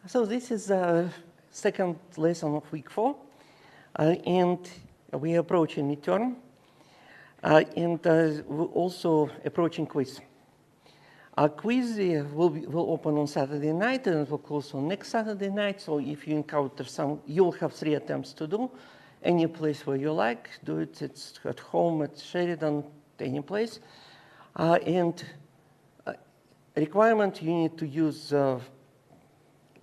So this is the second lesson of week 4, and we are approaching midterm, and we're also approaching quiz. Our quiz will open on Saturday night and it will close on next Saturday night. So if you encounter you'll have 3 attempts to do. Any place where you like, do it. It's at home, at Sheridan, any place. And requirement, you need to use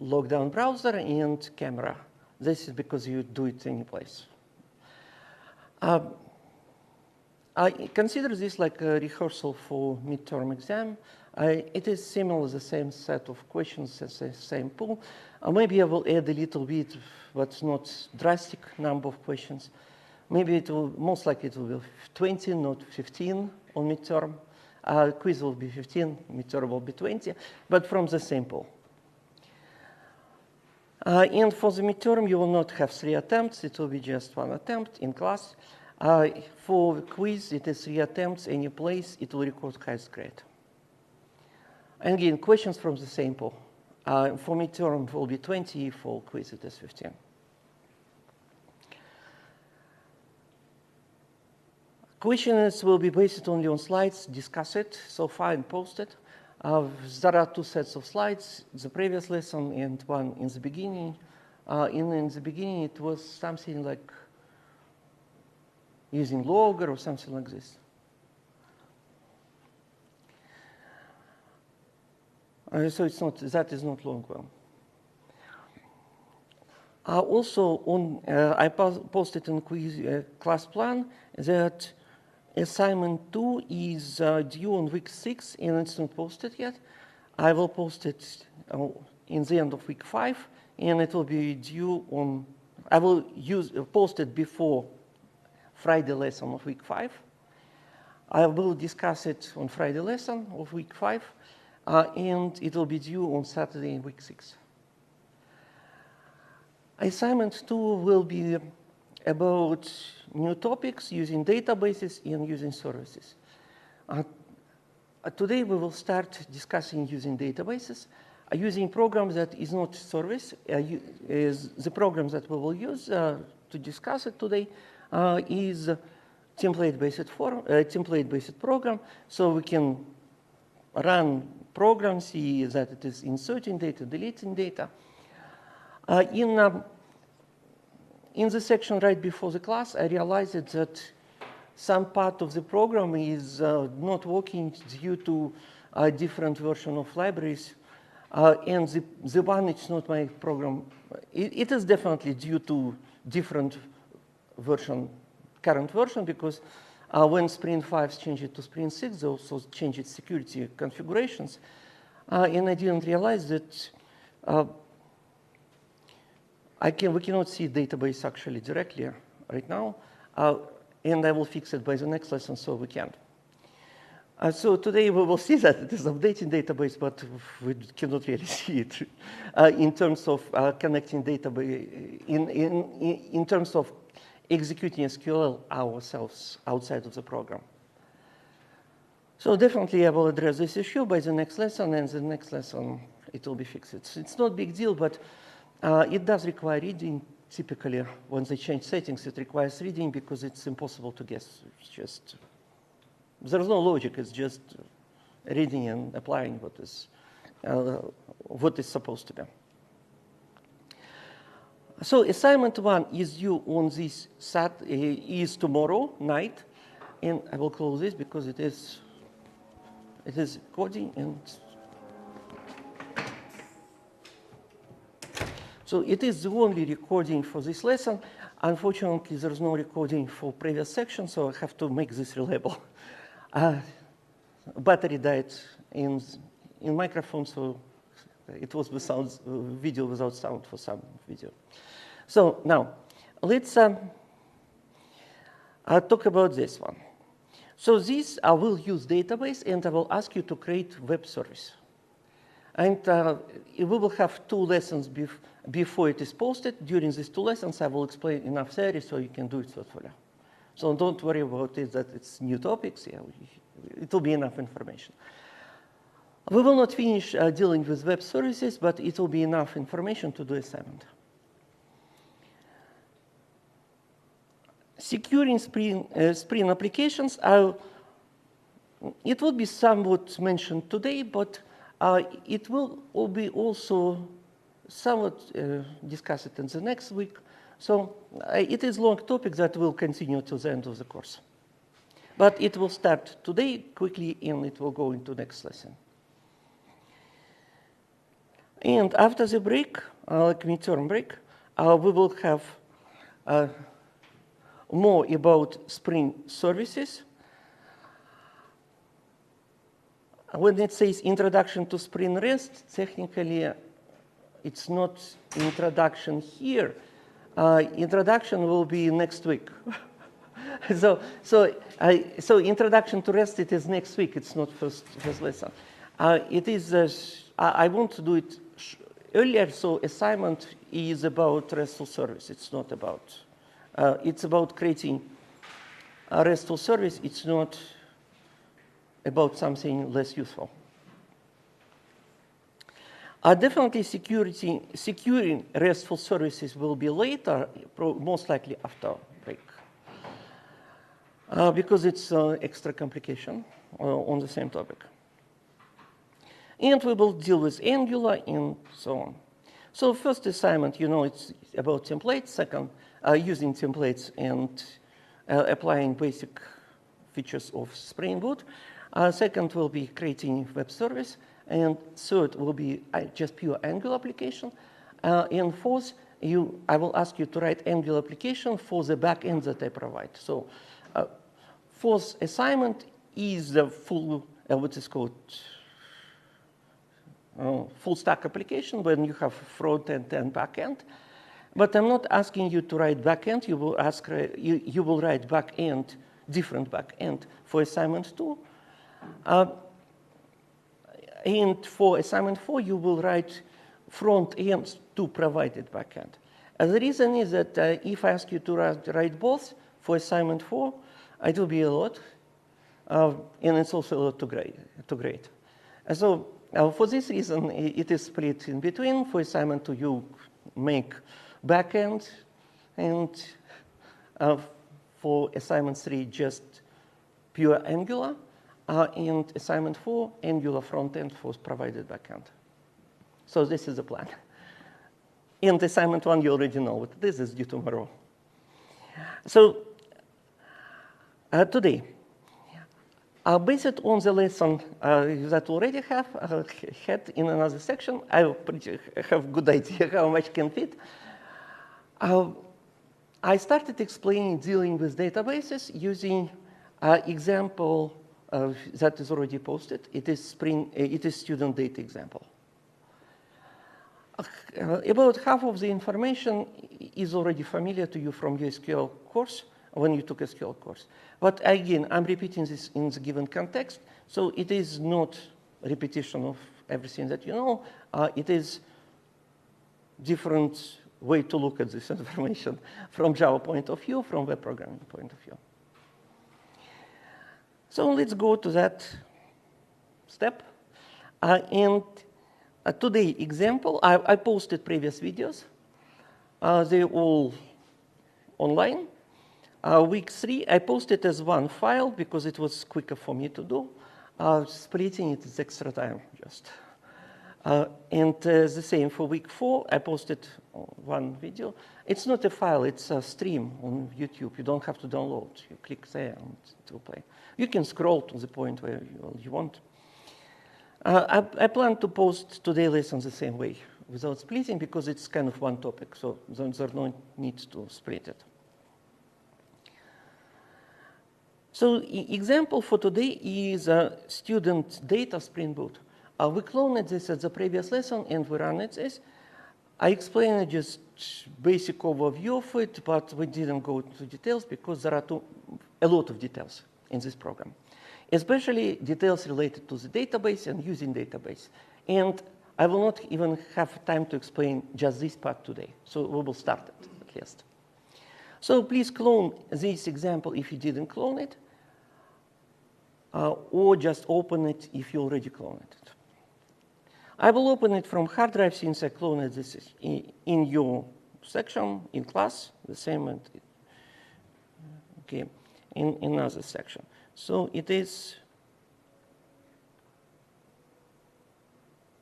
lockdown browser and camera. This is because you do it any place. I consider this like a rehearsal for midterm exam. It is similar, the same set of questions, the same pool. Maybe I will add a little bit, but not drastic number of questions. Maybe it will, most likely it will be 20, not 15 on midterm. Quiz will be 15, midterm will be 20, but from the same pool. And for the midterm, you will not have 3 attempts. It will be just 1 attempt in class. For quiz, it is 3 attempts, any place, it will record highest grade. And again, questions from the same pool. For midterm, it will be 20, for quiz, it is 15. Questions will be based only on slides, discuss it so far and post it. There are 2 sets of slides, the previous lesson and one in the beginning. In the beginning, it was something like using logger or something like this. So it's not, that is not long one. Also, I posted in quiz class plan that assignment 2 is due on week 6 and it's not posted yet. I will post it in the end of week 5 and it will be due on, I will post it before Friday lesson of week 5. I will discuss it on Friday lesson of week 5 and it will be due on Saturday in week 6. Assignment 2 will be about new topics using databases and using services. Today we will start discussing using databases, using programs that is not service. Is the programs that we will use to discuss it today is template-based program, so we can run programs, see that it is inserting data, deleting data. In the section right before the class, I realized that some part of the program is not working due to a different version of libraries. And the one, it's not my program. It is definitely due to different version, current version, because when Spring 5 changed it to Spring 6, they also changed its security configurations. And I didn't realize that we cannot see database actually directly right now. And I will fix it by the next lesson so we can. So today we will see that it is updating database, but we cannot really see it in terms of connecting database, in terms of executing SQL ourselves outside of the program. So definitely I will address this issue by the next lesson, and the next lesson it will be fixed. It's not a big deal, but it does require reading. Typically, when they change settings, it requires reading because it's impossible to guess. It's just, there's no logic, it's just reading and applying what is supposed to be. So assignment 1 is due on this is tomorrow night, and I will close this because it is coding, and so it is the only recording for this lesson. Unfortunately, there's no recording for previous section, so I have to make this reliable. Battery died in microphone, so it was without video without sound for some video. So now, let's talk about this one. So this, I will use database, and I will ask you to create web service. And we will have 2 lessons before it is posted. During these 2 lessons, I will explain enough theory so you can do it thoughtfully. So don't worry about it that it's new topics. Yeah, it will be enough information. We will not finish dealing with web services, but it will be enough information to do assignment. Securing Spring applications, it will be somewhat mentioned today, but it will be also somewhat discussed in the next week. So it is a long topic that will continue to the end of the course. But it will start today quickly, and it will go into next lesson. And after the break, like midterm break, we will have more about Spring services. When it says introduction to Spring REST, technically it's not introduction here. Introduction will be next week. So introduction to REST, it is next week. It's not first lesson. It is. I want to do it earlier. So assignment is about RESTful service. It's not about. It's about creating a RESTful service. It's not about something less useful. Definitely securing RESTful services will be later, most likely after break. Because it's extra complication on the same topic. And we will deal with Angular and so on. So first assignment, it's about templates. Second, using templates and applying basic features of Spring Boot. Second will be creating web service. And third will be just pure Angular application. And fourth, I will ask you to write Angular application for the backend that I provide. So fourth assignment is the full, what is called, full stack application when you have front end and back end. But I'm not asking you to write back end. You will write back end, different back end for assignment 2. And for assignment 4, you will write front end to provided back end. And the reason is that if I ask you to write both for assignment 4, it will be a lot. And it's also a lot to grade. And so for this reason, it is split in between. For assignment 2, you make backend, and for assignment 3, just pure Angular, and assignment 4, Angular front-end for provided backend. So this is the plan. And assignment 1, you already know what this is due tomorrow. So today, based on the lesson that we already had in another section, I have a good idea how much can fit. I started explaining dealing with databases using example that is already posted. It is student data example. About half of the information is already familiar to you from your SQL course when you took a SQL course. But again, I'm repeating this in the given context, so it is not a repetition of everything that you know. It is different way to look at this information from Java point of view, from web programming point of view. So let's go to that step. And today example, I posted previous videos. They're all online. Week 3, I posted as one file because it was quicker for me to do. Splitting it is extra time just. And the same for week 4, I posted one video. It's not a file, it's a stream on YouTube. You don't have to download. You click there and it will play. You can scroll to the point where you want. I plan to post today's lesson the same way, without splitting, because it's kind of one topic, so there's no need to split it. So example for today is student data Spring Boot. We cloned this at the previous lesson, and we ran it this. I explained just basic overview of it, but we didn't go into details because there are a lot of details in this program, especially details related to the database and using database. And I will not even have time to explain just this part today, so we will start it at least. So please clone this example if you didn't clone it, or just open it if you already cloned it. I will open it from hard drive since I cloned this in your section, in class, the same, okay, in another section. So it is,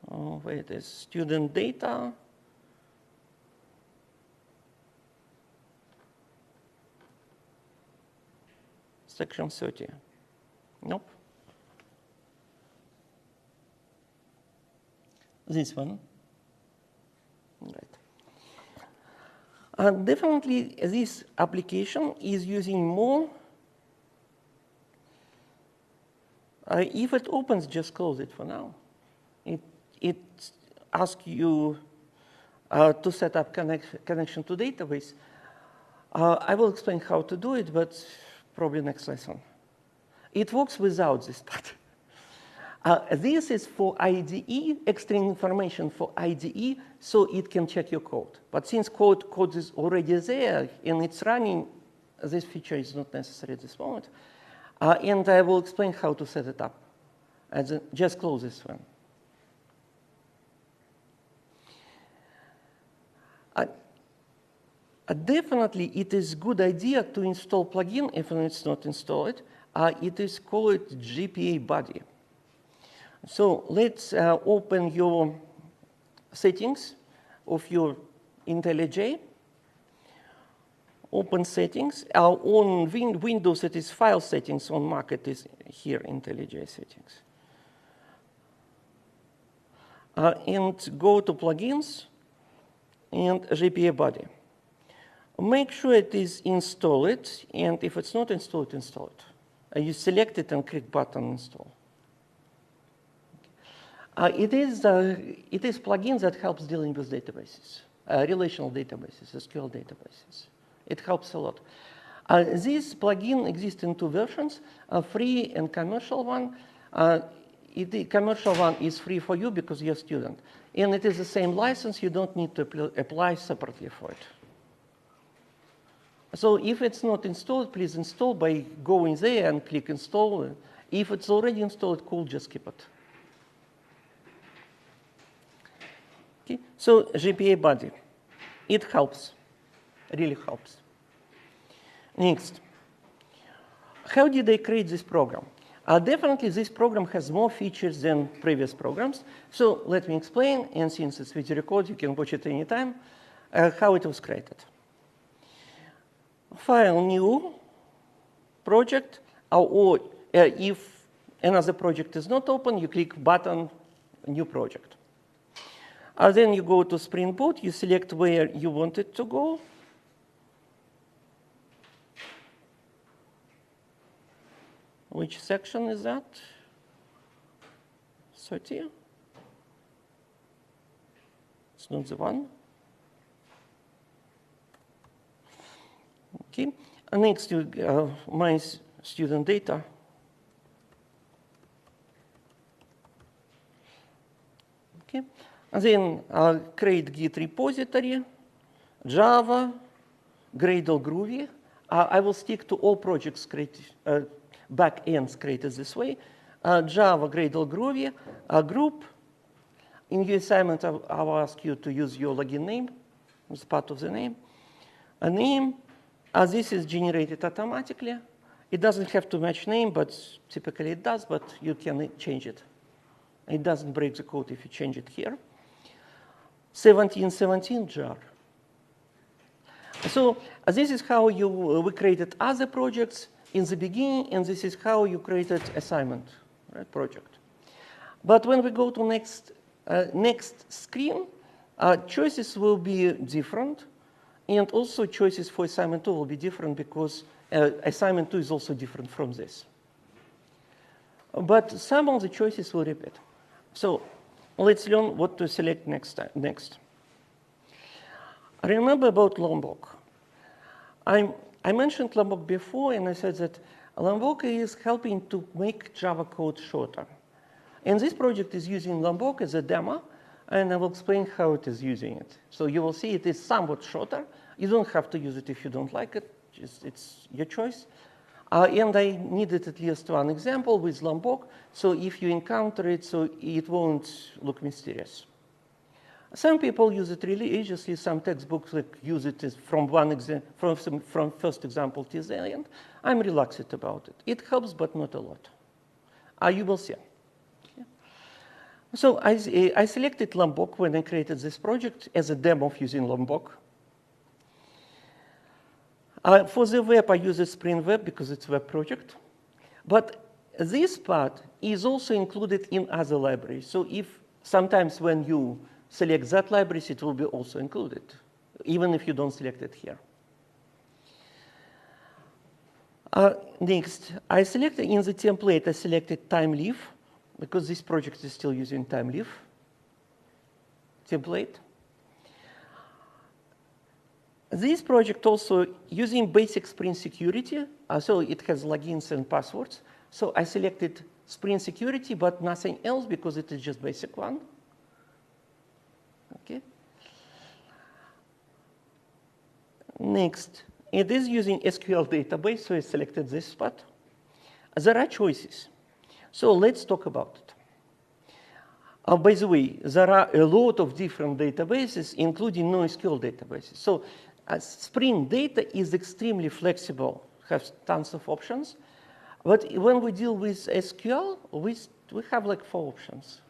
where it is, student data. Section 30. Nope. This one. Right. Definitely, this application is using more. If it opens, just close it for now. It asks you to set up connection to database. I will explain how to do it, but probably next lesson. It works without this part. This is for IDE, extra information for IDE, so it can check your code. But since code is already there and it's running, this feature is not necessary at this moment. And I will explain how to set it up. Just close this one. Definitely, it is a good idea to install plugin if it's not installed. It is called GPA body. So let's open your settings of your IntelliJ. Open settings. On Windows, it is file settings. On Mac, it is here, IntelliJ settings. And go to plugins and GPA body. Make sure it is installed, and if it's not installed, install it. You select it and click button install. It is plugin that helps dealing with databases, relational databases, SQL databases. It helps a lot. This plugin exists in two versions, a free and commercial one. The commercial one is free for you because you're a student. And it is the same license. You don't need to apply separately for it. So if it's not installed, please install by going there and click install. If it's already installed, cool, just keep it. Okay. So GPA body, it helps, really helps. Next, how did I create this program? Definitely, this program has more features than previous programs. So let me explain, and since it's video record, you can watch it anytime, how it was created. File, new project, or if another project is not open, you click button, new project. Then you go to Spring Boot, you select where you want it to go. Which section is that? 30? It's not the one. Okay. Next, my student data. Okay. And then create Git repository, Java, Gradle Groovy. I will stick to all projects created, backends created this way. Java, Gradle Groovy, group. In your assignment, I will ask you to use your login name as part of the name. A name. This is generated automatically. It doesn't have to match name, but typically it does, but you can change it. It doesn't break the code if you change it here. 1717 jar. So this is how we created other projects in the beginning, and this is how you created assignment, right, project. But when we go to next screen, choices will be different. And also choices for assignment 2 will be different because assignment 2 is also different from this. But some of the choices will repeat. So let's learn what to select next. Remember about Lombok. I mentioned Lombok before, and I said that Lombok is helping to make Java code shorter. And this project is using Lombok as a demo, and I will explain how it is using it. So you will see it is somewhat shorter. You don't have to use it if you don't like it. It's your choice. And I needed at least one example with Lombok, so if you encounter it, so it won't look mysterious. Some people use it religiously. Some textbooks use it from from first example to the end. I'm relaxed about it. It helps, but not a lot. You will see. Okay. So I selected Lombok when I created this project as a demo of using Lombok. For the web, I use Spring Web because it's a web project. But this part is also included in other libraries. So if sometimes when you select that library, it will be also included, even if you don't select it here. Next, I selected in the template, I selected TimeLeaf, because this project is still using TimeLeaf template. This project also using basic Spring security, so it has logins and passwords. So I selected Spring security, but nothing else because it is just basic one. Okay. Next, it is using SQL database, so I selected this spot. There are choices. So let's talk about it. By the way, there are a lot of different databases, including NoSQL databases. So Spring Data is extremely flexible, has tons of options. But when we deal with SQL, we have like 4 options.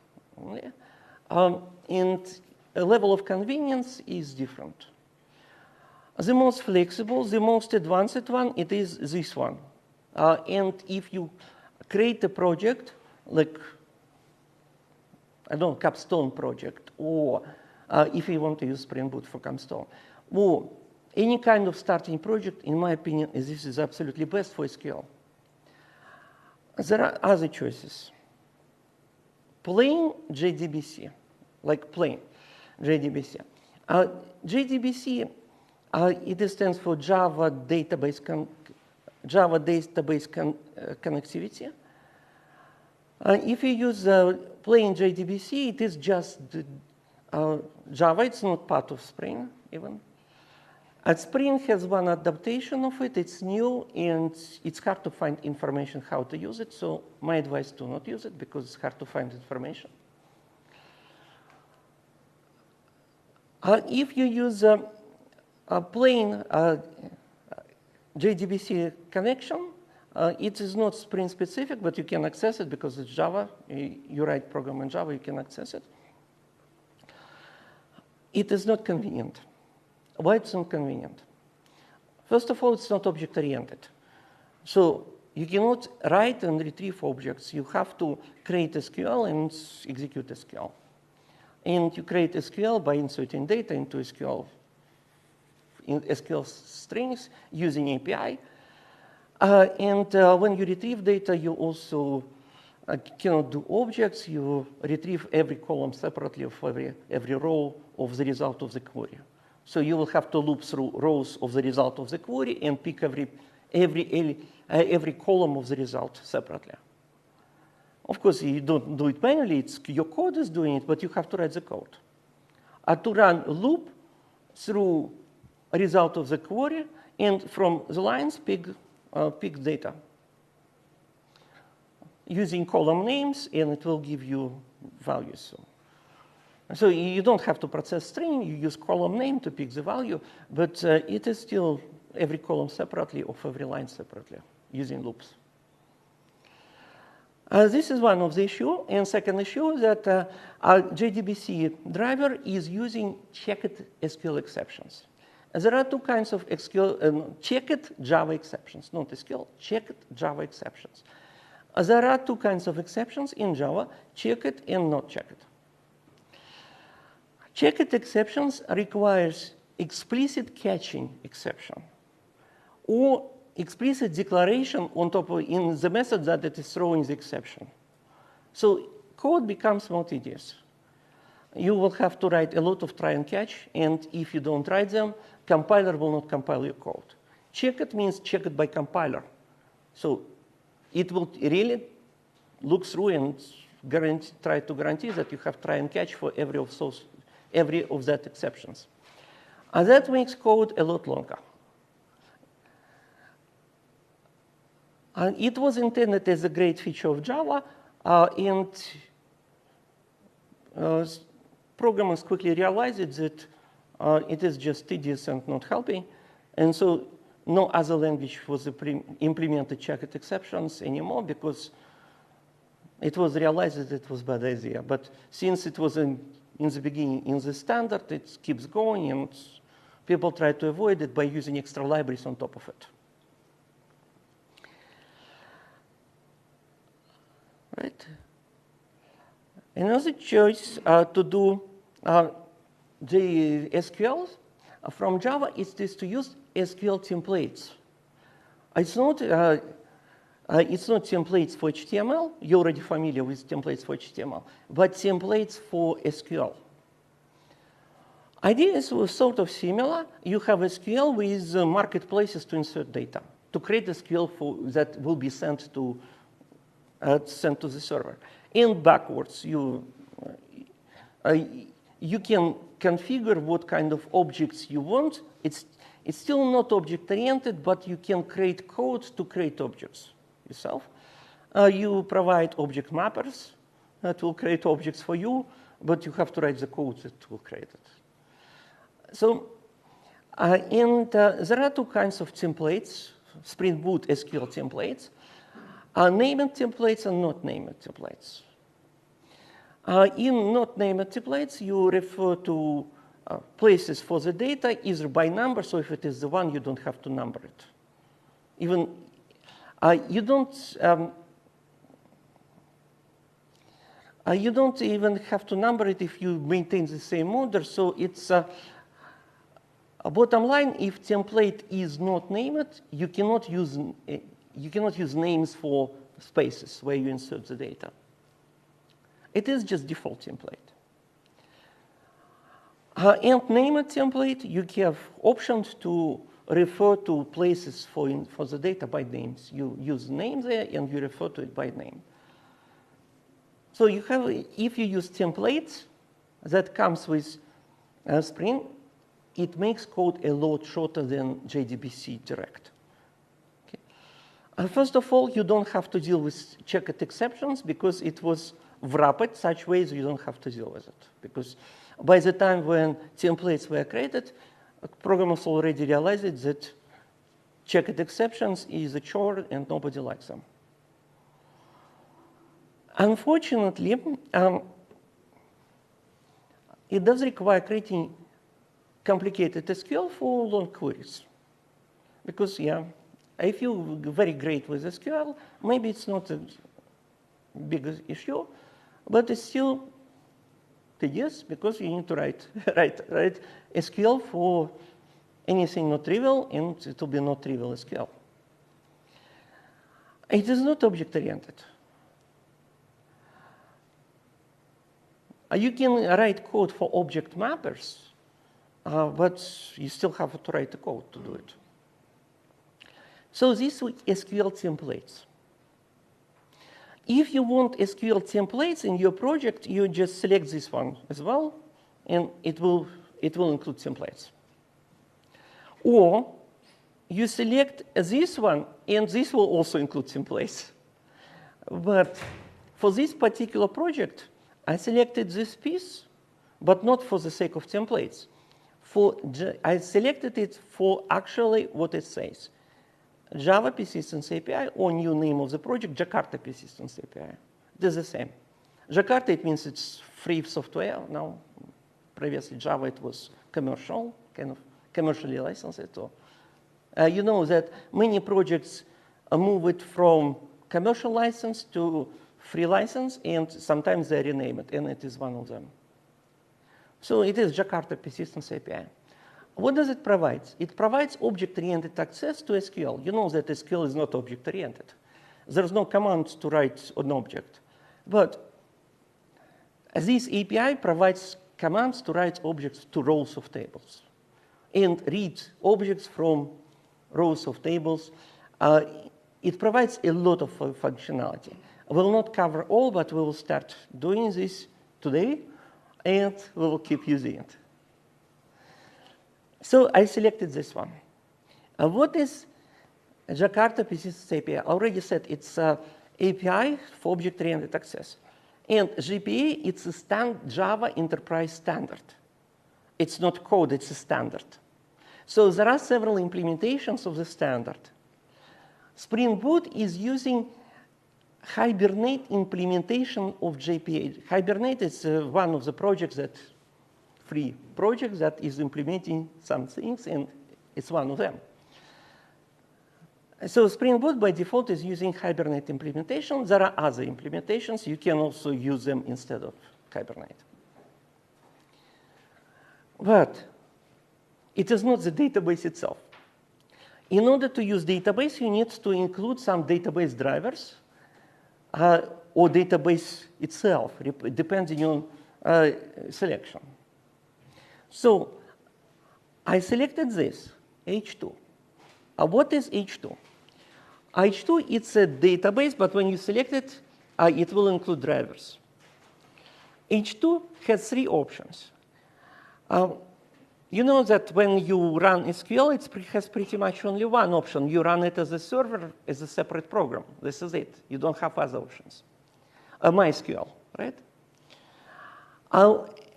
And a level of convenience is different. The most flexible, the most advanced one, it is this one. And if you create a project, like, I don't know, Capstone project, or if you want to use Spring Boot for Capstone, or any kind of starting project, in my opinion, this is absolutely best for SQL. There are other choices. Plain JDBC, like plain JDBC. JDBC, it stands for Java Database Connectivity. If you use plain JDBC, it is just Java. It's not part of Spring even. Spring has one adaptation of it. It's new, and it's hard to find information how to use it. So my advice, do not use it because it's hard to find information. If you use a plain JDBC connection, it is not Spring specific, but you can access it because it's Java. You write program in Java, you can access it. It is not convenient. Why it's not convenient? First of all, it's not object-oriented. So you cannot write and retrieve objects. You have to create SQL and execute SQL. And you create SQL by inserting data into SQL strings using API. And when you retrieve data, you also cannot do objects. You retrieve every column separately of every row of the result of the query. So you will have to loop through rows of the result of the query and pick every column of the result separately. Of course, you don't do it manually. Your code is doing it, but you have to write the code. To run a loop through a result of the query, and from the lines, pick data. Using column names, and it will give you values. So you don't have to process string. You use column name to pick the value, but it is still every column separately of every line separately using loops. This is one of the issues. And second issue is that our JDBC driver is using checked SQL exceptions. There are 2 kinds of checked Java exceptions, not SQL, checked Java exceptions. There are 2 kinds of exceptions in Java, checked and not checked. Checked exceptions requires explicit catching exception or explicit declaration on top of in the method that it is throwing the exception. So code becomes more tedious. You will have to write a lot of try and catch, and if you don't write them, compiler will not compile your code. Checked means checked by compiler. So it will really look through and try to guarantee that you have try and catch for every of that exceptions. And that makes code a lot longer. It was intended as a great feature of Java, and programmers quickly realized that it is just tedious and not helping. And so no other language was implemented checked exceptions anymore because it was realized that it was a bad idea. But since it was in the beginning in the standard, it keeps going, and people try to avoid it by using extra libraries on top of it. Right. Another choice to do the SQL from Java is to use SQL templates. It's not templates for HTML. You're already familiar with templates for HTML, but templates for SQL. Idea is sort of similar. You have SQL with marketplaces to insert data, to create SQL that will be sent to the server. And backwards, you can configure what kind of objects you want. It's still not object-oriented, but you can create code to create objects yourself. You provide object mappers that will create objects for you, but you have to write the code that will create it. So, there are two kinds of templates, Spring Boot SQL templates. Named templates and not named templates. In not named templates, you refer to places for the data either by number, so if it is the one, you don't have to number it. Even you don't even have to number it if you maintain the same order. So it's a bottom line. If template is not named, you cannot use names for spaces where you insert the data. It is just default template. And named template, you have options to refer to places for the data by names. You use name there, and you refer to it by name. So you have, if you use templates that comes with Spring, it makes code a lot shorter than JDBC direct. First of all, you don't have to deal with checked exceptions because it was wrapped such ways you don't have to deal with it. Because by the time when templates were created, programmers already realized that checked exceptions is a chore and nobody likes them. Unfortunately, it does require creating complicated SQL for long queries. Because, yeah, if you're very great with SQL, maybe it's not a big issue, but it's still tedious because you need to write SQL for anything not trivial, and it will be not trivial SQL. It is not object-oriented. You can write code for object mappers, but you still have to write the code to do it. So these are SQL templates. If you want SQL templates in your project, you just select this one as well, and it will include templates. Or you select this one, and this will also include templates. But for this particular project, I selected this piece, but not for the sake of templates. I selected it for actually what it says. Java Persistence API, or new name of the project, Jakarta Persistence API. It is the same. Jakarta, it means it's free software. Now, previously Java, it was commercial, kind of commercially licensed. You know that many projects move it from commercial license to free license, and sometimes they rename it, and it is one of them. So it is Jakarta Persistence API. What does it provide? It provides object-oriented access to SQL. You know that SQL is not object-oriented. There's no command to write an object. But this API provides commands to write objects to rows of tables and read objects from rows of tables. It provides a lot of functionality. I will not cover all, but we will start doing this today, and we will keep using it. So I selected this one. What is Jakarta Persistence API. I already said it's an API for object-oriented access. And JPA, it's a Java enterprise standard. It's not code, it's a standard. So there are several implementations of the standard. Spring Boot is using Hibernate implementation of JPA. Hibernate is one of the projects free projects that is implementing some things, and it's one of them. So Spring Boot by default is using Hibernate implementation. There are other implementations. You can also use them instead of Hibernate. But it is not the database itself. In order to use database, you need to include some database drivers or database itself, depending on selection. So I selected this, H2. What is H2? H2, it's a database, but when you select it, it will include drivers. H2 has three options. You know that when you run SQL, it has pretty much only one option. You run it as a server, as a separate program. This is it. You don't have other options. MySQL, right?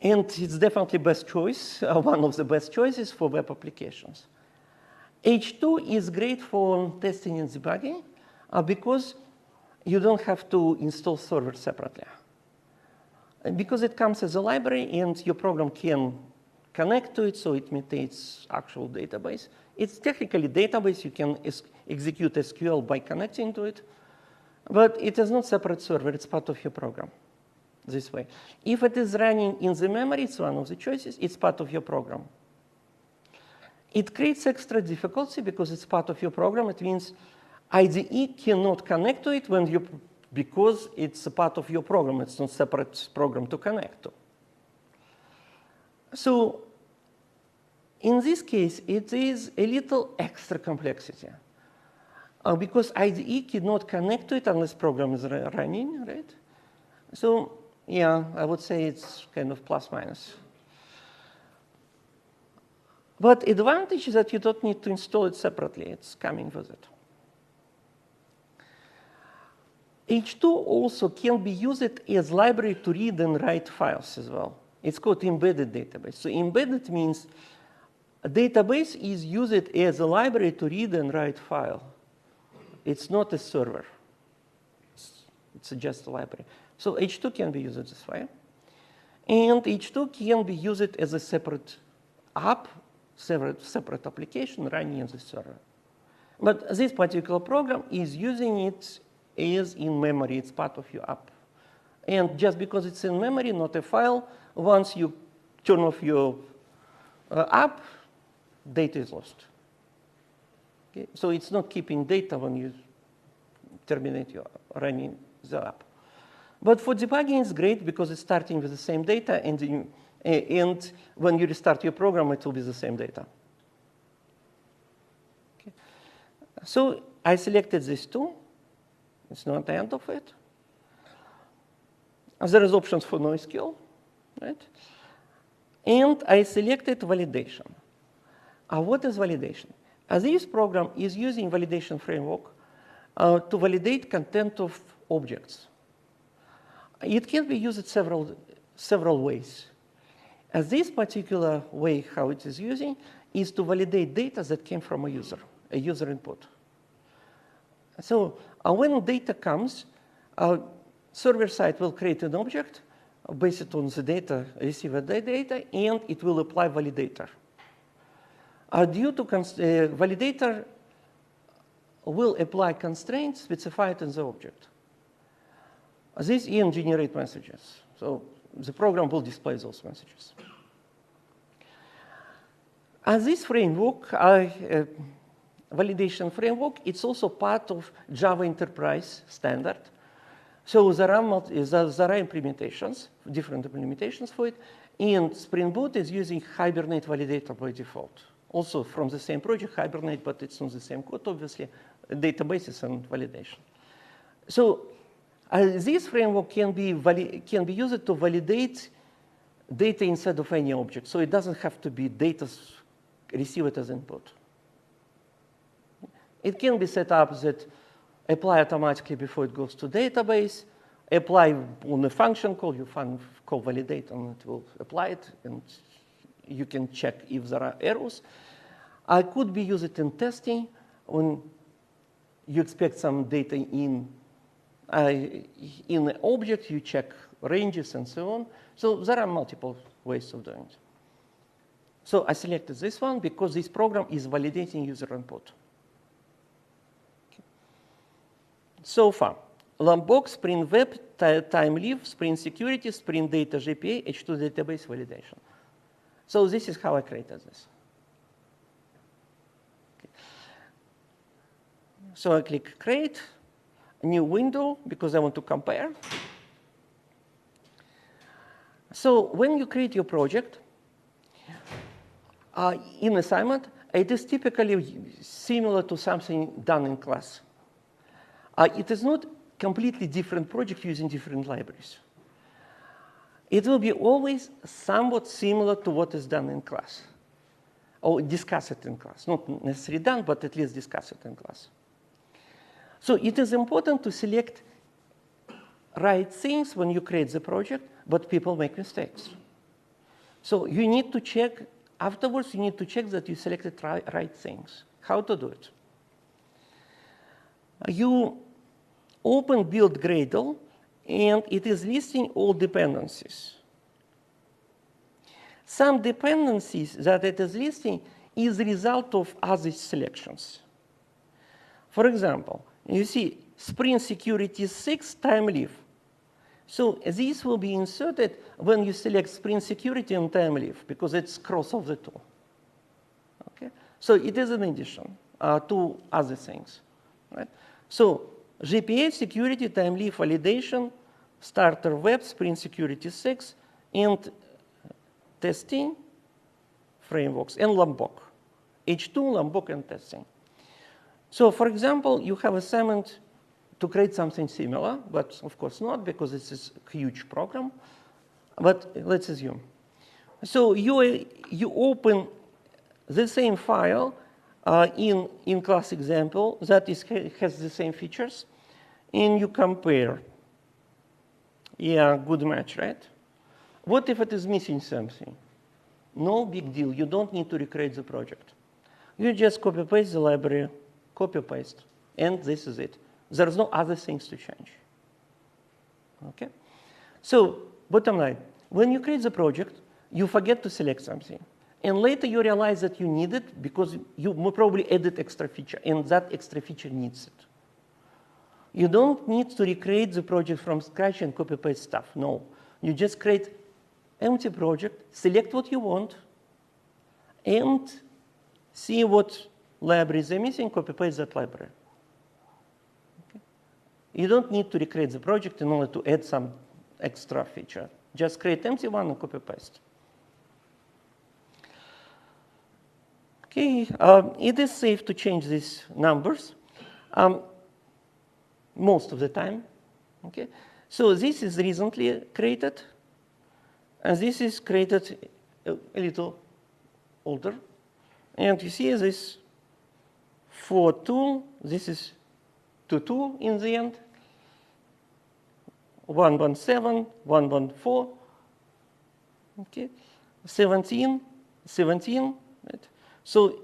And it's definitely best choice, one of the best choices for web applications. H2 is great for testing and debugging because you don't have to install servers separately. Because it comes as a library and your program can connect to it, so it imitates actual database. It's technically database. You can execute SQL by connecting to it, but it is not separate server. It's part of your program this way. If it is running in the memory, it's one of the choices. It's part of your program. It creates extra difficulty because it's part of your program. It means IDE cannot connect to it because it's a part of your program. It's not a separate program to connect to. So in this case, it is a little extra complexity because IDE cannot connect to it unless program is running, right? So yeah, I would say it's kind of plus minus. But advantage is that you don't need to install it separately. It's coming with it. H2 also can be used as library to read and write files as well. It's called embedded database. So embedded means a database is used as a library to read and write file. It's not a server. It's just a library. So H2 can be used this way. And H2 can be used as a separate app, separate application running in the server. But this particular program is using it as in memory. It's part of your app. And just because it's in memory, not a file, once you turn off your app, data is lost. Okay? So it's not keeping data when you terminate your running the app. But for debugging, it's great because it's starting with the same data, and when you restart your program, it will be the same data. Okay. So I selected these two. It's not the end of it. There is options for NoSQL, right? And I selected validation. What is validation? This program is using validation framework to validate content of objects. It can be used several ways. This particular way, how it is using, is to validate data that came from a user input. So when data comes, server side will create an object based on the data, received data, and it will apply validator. Validator will apply constraints specified in the object. This and generate messages. So the program will display those messages. This framework, validation framework, it's also part of Java Enterprise standard. So there are implementations, different implementations for it, and Spring Boot is using Hibernate Validator by default. Also from the same project, Hibernate, but it's not the same code, obviously, databases and validation. So this framework can be used to validate data inside of any object. So it doesn't have to be data received as input. It can be set up that apply automatically before it goes to database, apply on a function call, you call validate, and it will apply it, and you can check if there are errors. I could be used in testing when you expect some data in an object, you check ranges and so on. So there are multiple ways of doing it. So I selected this one because this program is validating user input. Okay. So far, Lombok, Spring Web, Time Live, Spring Security, Spring Data GPA, H2 database validation. So this is how I created this. Okay. So I click Create, a new window, because I want to compare. So when you create your project, in assignment, it is typically similar to something done in class. It is not completely different project using different libraries. It will be always somewhat similar to what is done in class, or discuss it in class. Not necessarily done, but at least discuss it in class. So it is important to select right things when you create the project, but people make mistakes. So you need to check, afterwards you need to check that you selected right things. How to do it? You open build Gradle, and it is listing all dependencies. Some dependencies that it is listing is the result of other selections. For example, you see Spring Security 6 Time Live. So this will be inserted when you select Spring Security and Time Live, because it's cross of the two. Okay? So it is an addition to other things. Right? So GPA, Security, Time Live, Validation, Starter Web, Spring Security 6, and Testing frameworks, and Lombok. H2, Lombok, and Testing. So for example, you have assignment to create something similar, but of course not, because this is a huge program. But let's assume. So you open the same file in class example that has the same features, and you compare. Yeah, good match, right? What if it is missing something? No big deal. You don't need to recreate the project. You just copy-paste the library, copy-paste, and this is it. There's no other things to change. Okay? So bottom line, when you create the project, you forget to select something. And later you realize that you need it because you probably added extra feature, and that extra feature needs it. You don't need to recreate the project from scratch and copy-paste stuff. No. You just create empty project, select what you want, and see what libraries are missing, copy-paste that library. Okay? You don't need to recreate the project in order to add some extra feature. Just create empty one and copy-paste. Okay, it is safe to change these numbers most of the time. Okay, so this is recently created, and this is created a little older. And you see this 4.2, this is 2.2 in the end, 1.7, 1.4, okay, 17, right? So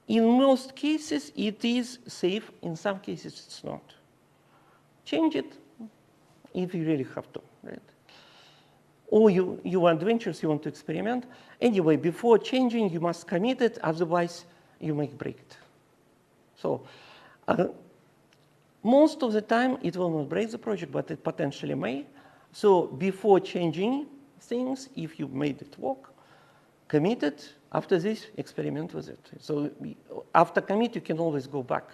in most cases, it is safe. In some cases, it's not. Change it if you really have to, right? Or you want adventures, you want to experiment. Anyway, before changing, you must commit it, otherwise you may break it. So most of the time, it will not break the project, but it potentially may. So before changing things, if you made it work, commit it. After this, experiment with it. So after commit, you can always go back.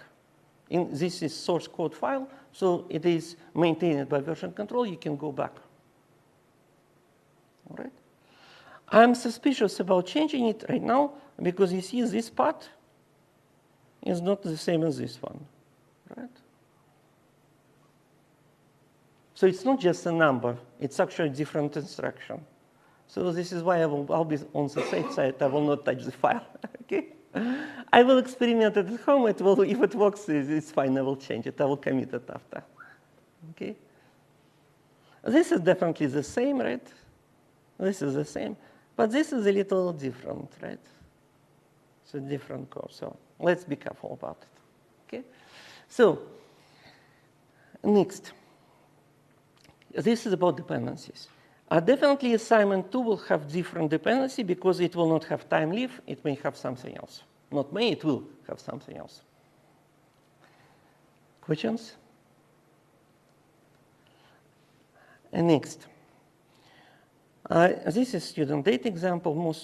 This is source code file, so it is maintained by version control. You can go back. All right. I'm suspicious about changing it right now because you see this part is not the same as this one, right? So it's not just a number. It's actually a different instruction. So this is why I'll be on the safe side. I will not touch the file. Okay. I will experiment it at home. It will, if it works, it's fine. I will change it. I will commit it after. Okay. This is definitely the same, right? This is the same, but this is a little different, right? It's a different code. So let's be careful about it. Okay. So next, this is about dependencies. Definitely, assignment 2 will have different dependency because it will not have time leaf. It may have something else. Not may, it will have something else. Questions? And next. This is student data example.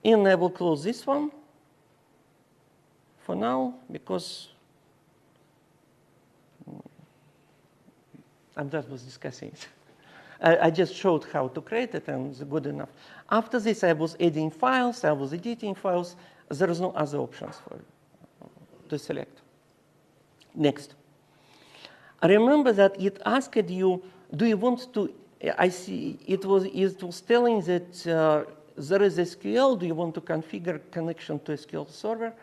And I will close this one for now because I'm just was discussing it. I just showed how to create it, and it's good enough. After this, I was adding files, I was editing files. There is no other options for to select. Next. Remember that it asked you, do you want to, I see it was telling that there is SQL, do you want to configure connection to SQL server?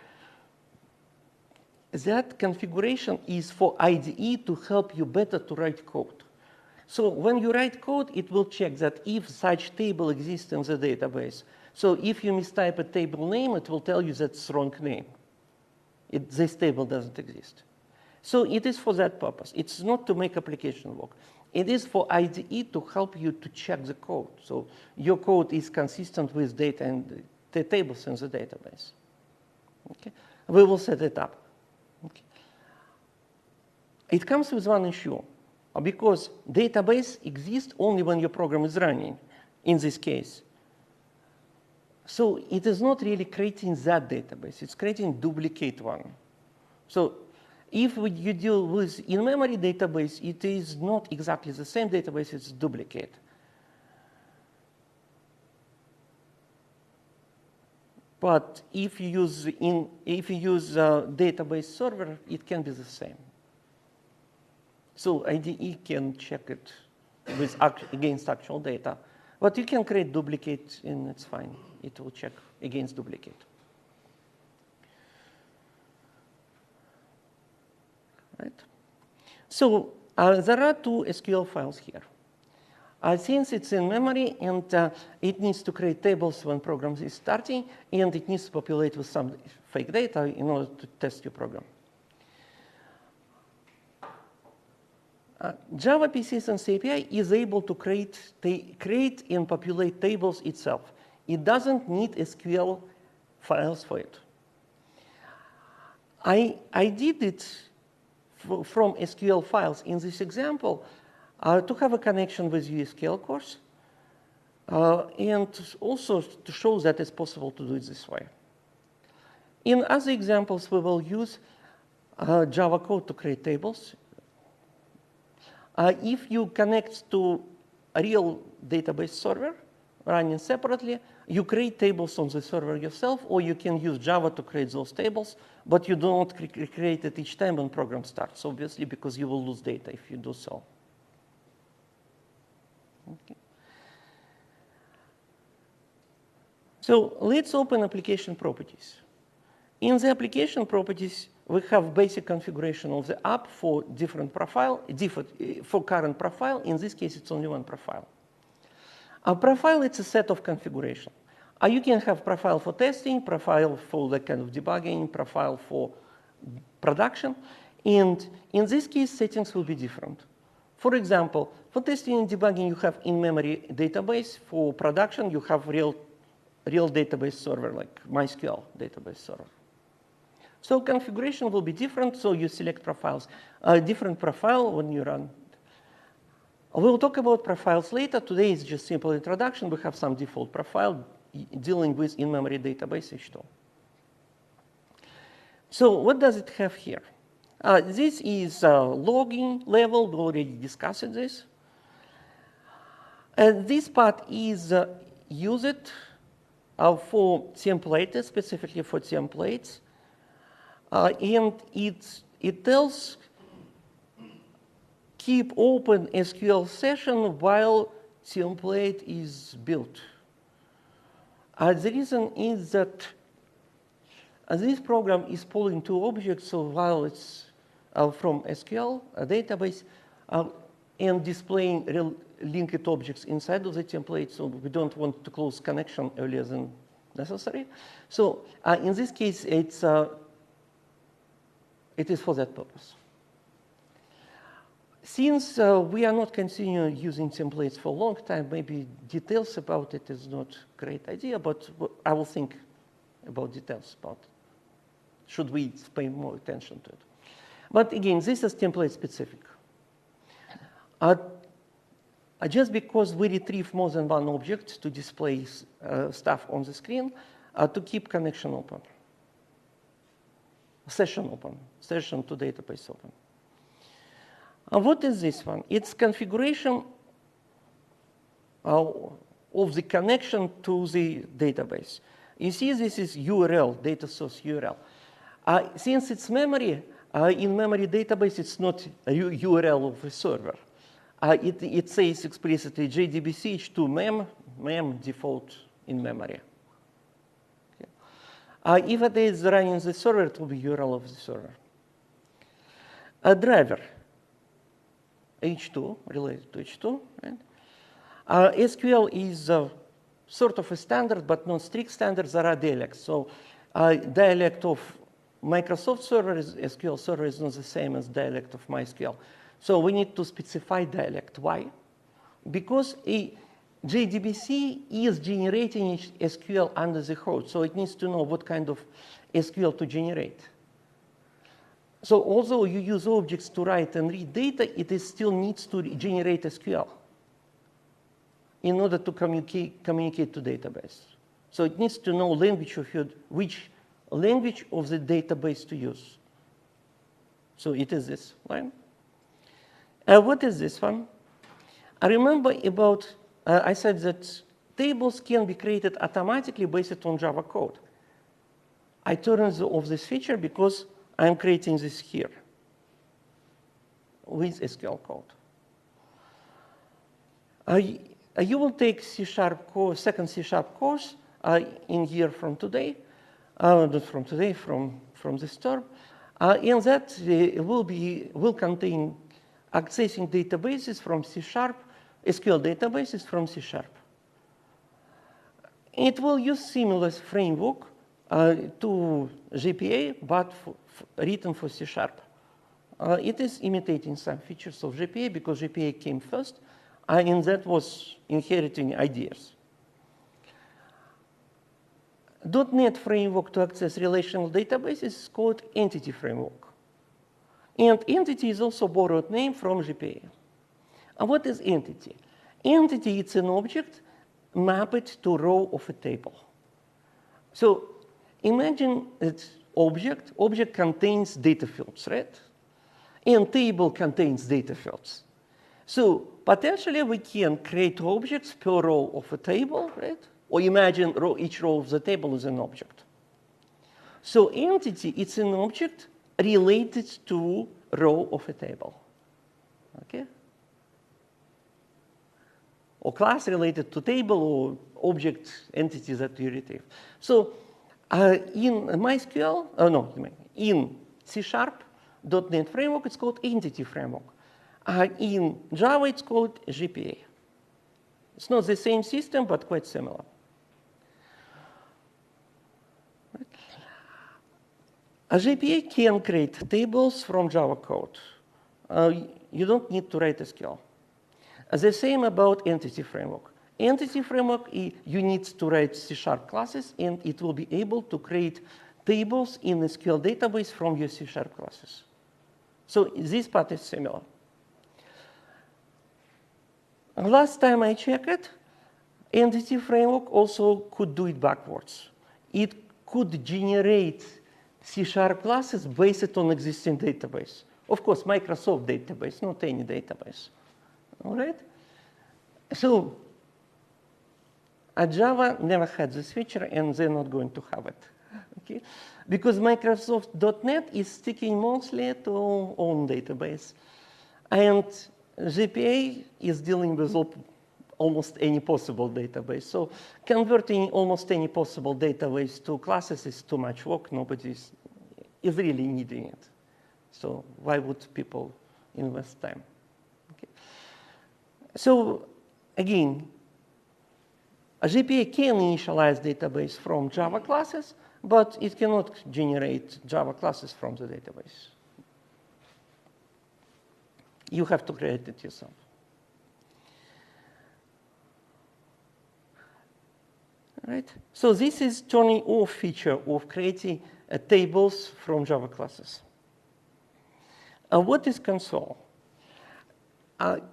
That configuration is for IDE to help you better to write code. So when you write code, it will check that if such table exists in the database. So if you mistype a table name, it will tell you that's the wrong name. This table doesn't exist. So it is for that purpose. It's not to make application work. It is for IDE to help you to check the code. So your code is consistent with data and the tables in the database. Okay? We will set it up. Okay. It comes with one issue. Because database exists only when your program is running, in this case. So it is not really creating that database. It's creating duplicate one. So if you deal with in-memory database, it is not exactly the same database. It's duplicate. But if you use database server, it can be the same. So IDE can check it with against actual data. But you can create duplicate, and it's fine. It will check against duplicate. Right? So there are two SQL files here. Since it's in memory, and it needs to create tables when program is starting, and it needs to populate with some fake data in order to test your program. Java Persistence API is able to create and populate tables itself. It doesn't need SQL files for it. I did it from SQL files in this example to have a connection with USQL course, and also to show that it's possible to do it this way. In other examples, we will use Java code to create tables. If you connect to a real database server running separately, you create tables on the server yourself, or you can use Java to create those tables, but you do not create it each time when program starts, obviously, because you will lose data if you do so. Okay. So let's open application properties. In the application properties, we have basic configuration of the app for different profile, for current profile. In this case, it's only one profile. A profile, it's a set of configuration. You can have profile for testing, profile for the kind of debugging, profile for production. And in this case, settings will be different. For example, for testing and debugging, you have in-memory database. For production, you have real database server, like MySQL database server. So configuration will be different, so you select profiles. A different profile when you run. We'll talk about profiles later. Today is just simple introduction. We have some default profile dealing with in-memory database H2. So what does it have here? This is logging level. We already discussed this. This part is used for templates, specifically for templates. And it tells keep open SQL session while template is built. The reason is that this program is pulling two objects, so while it's from SQL, a database, and displaying linked objects inside of the template, so we don't want to close connection earlier than necessary. So in this case, it is for that purpose. Since we are not continuing using templates for a long time, maybe details about it is not a great idea, but I will think about details about it. Should we pay more attention to it? But again, this is template specific. Just because we retrieve more than one object to display stuff on the screen, to keep connection open, session to database open. What is this one? It's configuration of the connection to the database. You see, this is URL, data source URL. Since it's memory, in memory database, it's not a URL of the server. It says explicitly JDBC2 mem default in memory. Okay. If it is running the server, it will be URL of the server. A driver, H2, related to H2. Right? SQL is sort of a standard, but not strict standard. There are dialects. So dialect of Microsoft server, SQL server is not the same as dialect of MySQL. So we need to specify dialect. Why? Because a JDBC is generating SQL under the hood, so it needs to know what kind of SQL to generate. So although you use objects to write and read data, it still needs to generate SQL in order to communicate to database. So it needs to know language of which language of the database to use. So it is this line. What is this one? I remember about, I said that tables can be created automatically based on Java code. I turned off this feature because I'm creating this here with SQL code. You will take C# course, second C# course in here from today, not from today, from this term, and that will contain accessing databases from C#, SQL databases from C#. It will use similar framework to GPA, but written for C#. It is imitating some features of GPA because GPA came first, and that was inheriting ideas. .NET framework to access relational databases is called Entity Framework. And entity is also borrowed name from GPA. And what is entity? Entity is an object mapped to row of a table. So imagine that object contains data fields, right? And table contains data fields. So potentially we can create objects per row of a table, right? Or imagine each row of the table is an object. So entity, it's an object related to row of a table, okay? Or class related to table or object entities that you retrieve. So in MySQL, in C#, .NET framework, it's called Entity Framework. In Java, it's called GPA. It's not the same system, but quite similar. A GPA can create tables from Java code. You don't need to write SQL. The same about Entity Framework. Entity Framework, you need to write C# classes, and it will be able to create tables in SQL database from your C# classes. So this part is similar. Last time I checked, Entity Framework also could do it backwards. It could generate C# classes based on existing database. Of course, Microsoft database, not any database. All right? So Java never had this feature, and they're not going to have it. Okay? Because Microsoft.NET is sticking mostly to own database. And GPA is dealing with almost any possible database. So converting almost any possible database to classes is too much work. Nobody is really needing it. So why would people invest time? Okay. So again, a GPA can initialize database from Java classes, but it cannot generate Java classes from the database. You have to create it yourself. Right? So this is turning off feature of creating tables from Java classes. What is console?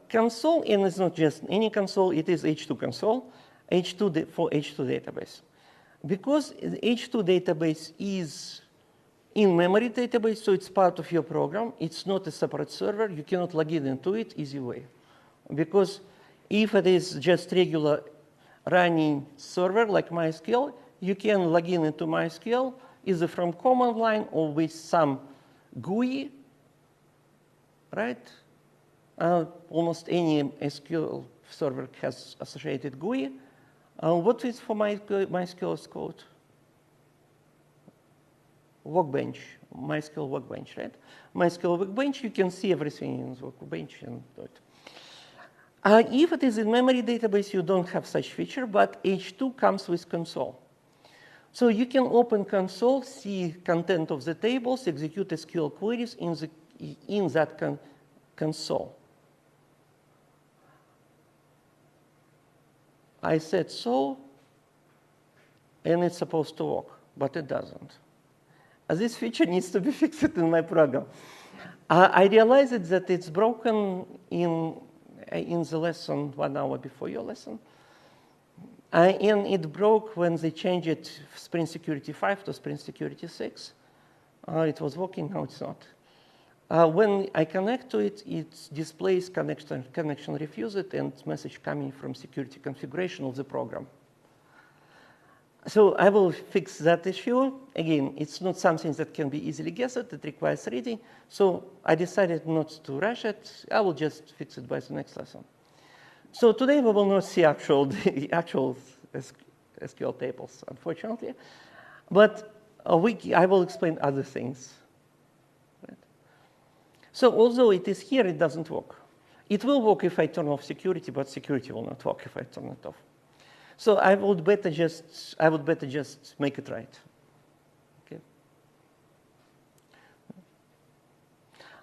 Console, and it's not just any console, it is H2 console, H2 for H2 database. Because the H2 database is in-memory database, so it's part of your program. It's not a separate server. You cannot log in into it easy way. Because if it is just regular running server like MySQL, you can log in into MySQL either from command line or with some GUI, right? Almost any SQL server has associated GUI. What is for MySQL's code? Workbench, MySQL Workbench, right? MySQL Workbench, you can see everything in the Workbench and do it. If it is in memory database, you don't have such feature, but H2 comes with console. So you can open console, see content of the tables, execute SQL queries in that console. I said so, and it's supposed to work, but it doesn't. This feature needs to be fixed in my program. I realized that it's broken in the lesson 1 hour before your lesson. And it broke when they changed it Spring Security 5 to Spring Security 6. It was working, now it's not. When I connect to it, it displays connection refused and message coming from security configuration of the program. So I will fix that issue. Again, it's not something that can be easily guessed. It requires reading. So I decided not to rush it. I will just fix it by the next lesson. So today we will not see actual SQL tables, unfortunately. But I will explain other things. Right? So although it is here, it doesn't work. It will work if I turn off security, but security will not work if I turn it off. So I would better just make it right. Okay.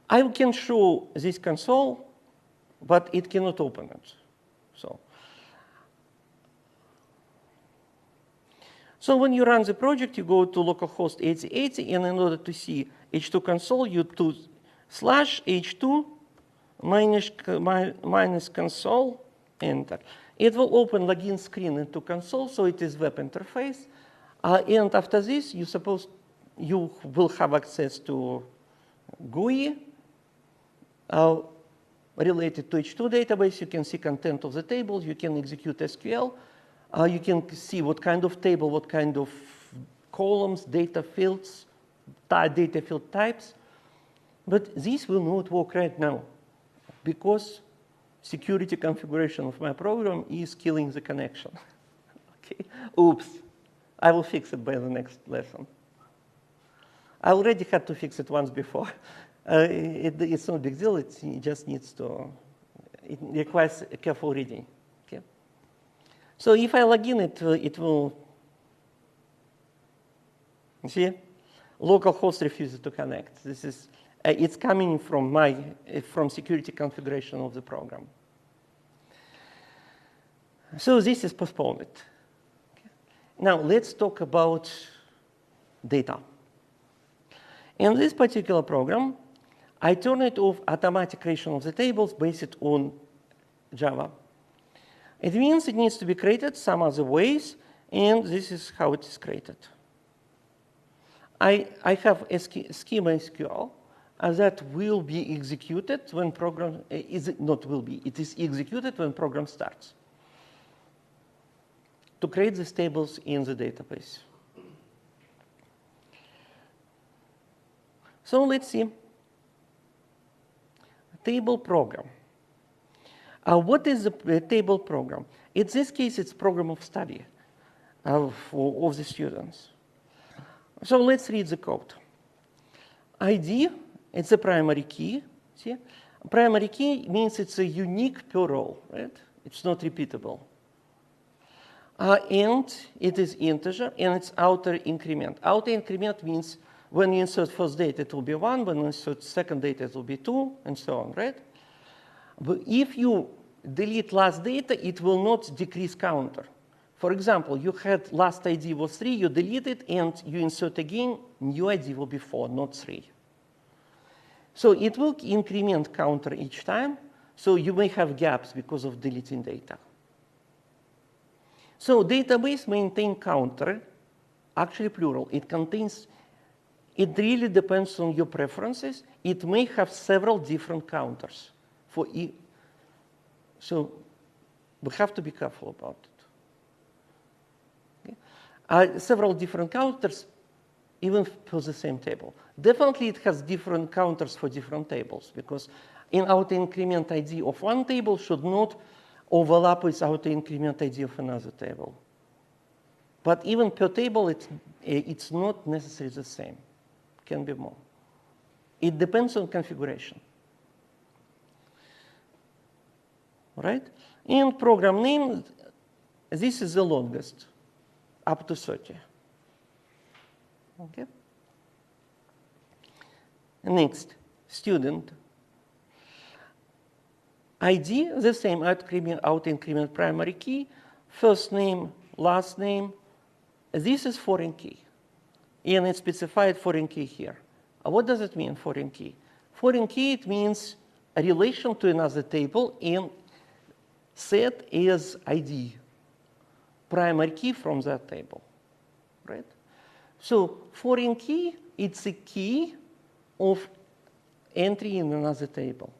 I can show this console, but it cannot open it. So when you run the project, you go to localhost 8080, and in order to see H2 console, you do /H2 minus console, enter. It will open login screen into console, so it is web interface. And after this, you will have access to GUI related to H2 database. You can see content of the tables. You can execute SQL. You can see what kind of table, what kind of columns, data fields, data field types. But this will not work right now because security configuration of my program is killing the connection. Okay. Oops. I will fix it by the next lesson. I already had to fix it once before. It's no big deal. It just needs to, it requires careful reading. Okay. So if I log in, it will, you see, localhost refuses to connect. This is, it's coming from security configuration of the program. So this is postponed. Okay. Now let's talk about data. In this particular program, I turn it off automatic creation of the tables based on Java. It means it needs to be created some other ways, and this is how it is created. I have a schema SQL that will be executed when program, it is executed when program starts to create these tables in the database. So let's see. Table program. What is a table program? In this case, it's program of study of the students. So let's read the code. ID, it's a primary key. See? Primary key means it's a unique per row, right? It's not repeatable. And it is integer, and it's outer increment. Outer increment means when you insert first data, it will be 1. When you insert second data, it will be 2, and so on, right? But if you delete last data, it will not decrease counter. For example, you had last ID was 3, you delete it, and you insert again, new ID will be 4, not 3. So it will increment counter each time, so you may have gaps because of deleting data. So database maintain counter, actually plural. It really depends on your preferences. It may have several different counters for each. So we have to be careful about it. Okay? Several different counters, even for the same table. Definitely it has different counters for different tables, because in auto increment ID of one table should not overlap with auto increment ID of another table. But even per table, it's not necessarily the same. It can be more. It depends on configuration. Right? And program name, this is the longest, up to 30. Okay? Next, student. ID, the same, auto increment primary key, first name, last name. This is foreign key. And it's specified foreign key here. What does it mean, foreign key? Foreign key, it means a relation to another table and set as ID, primary key from that table, right? So foreign key, it's a key of entry in another table.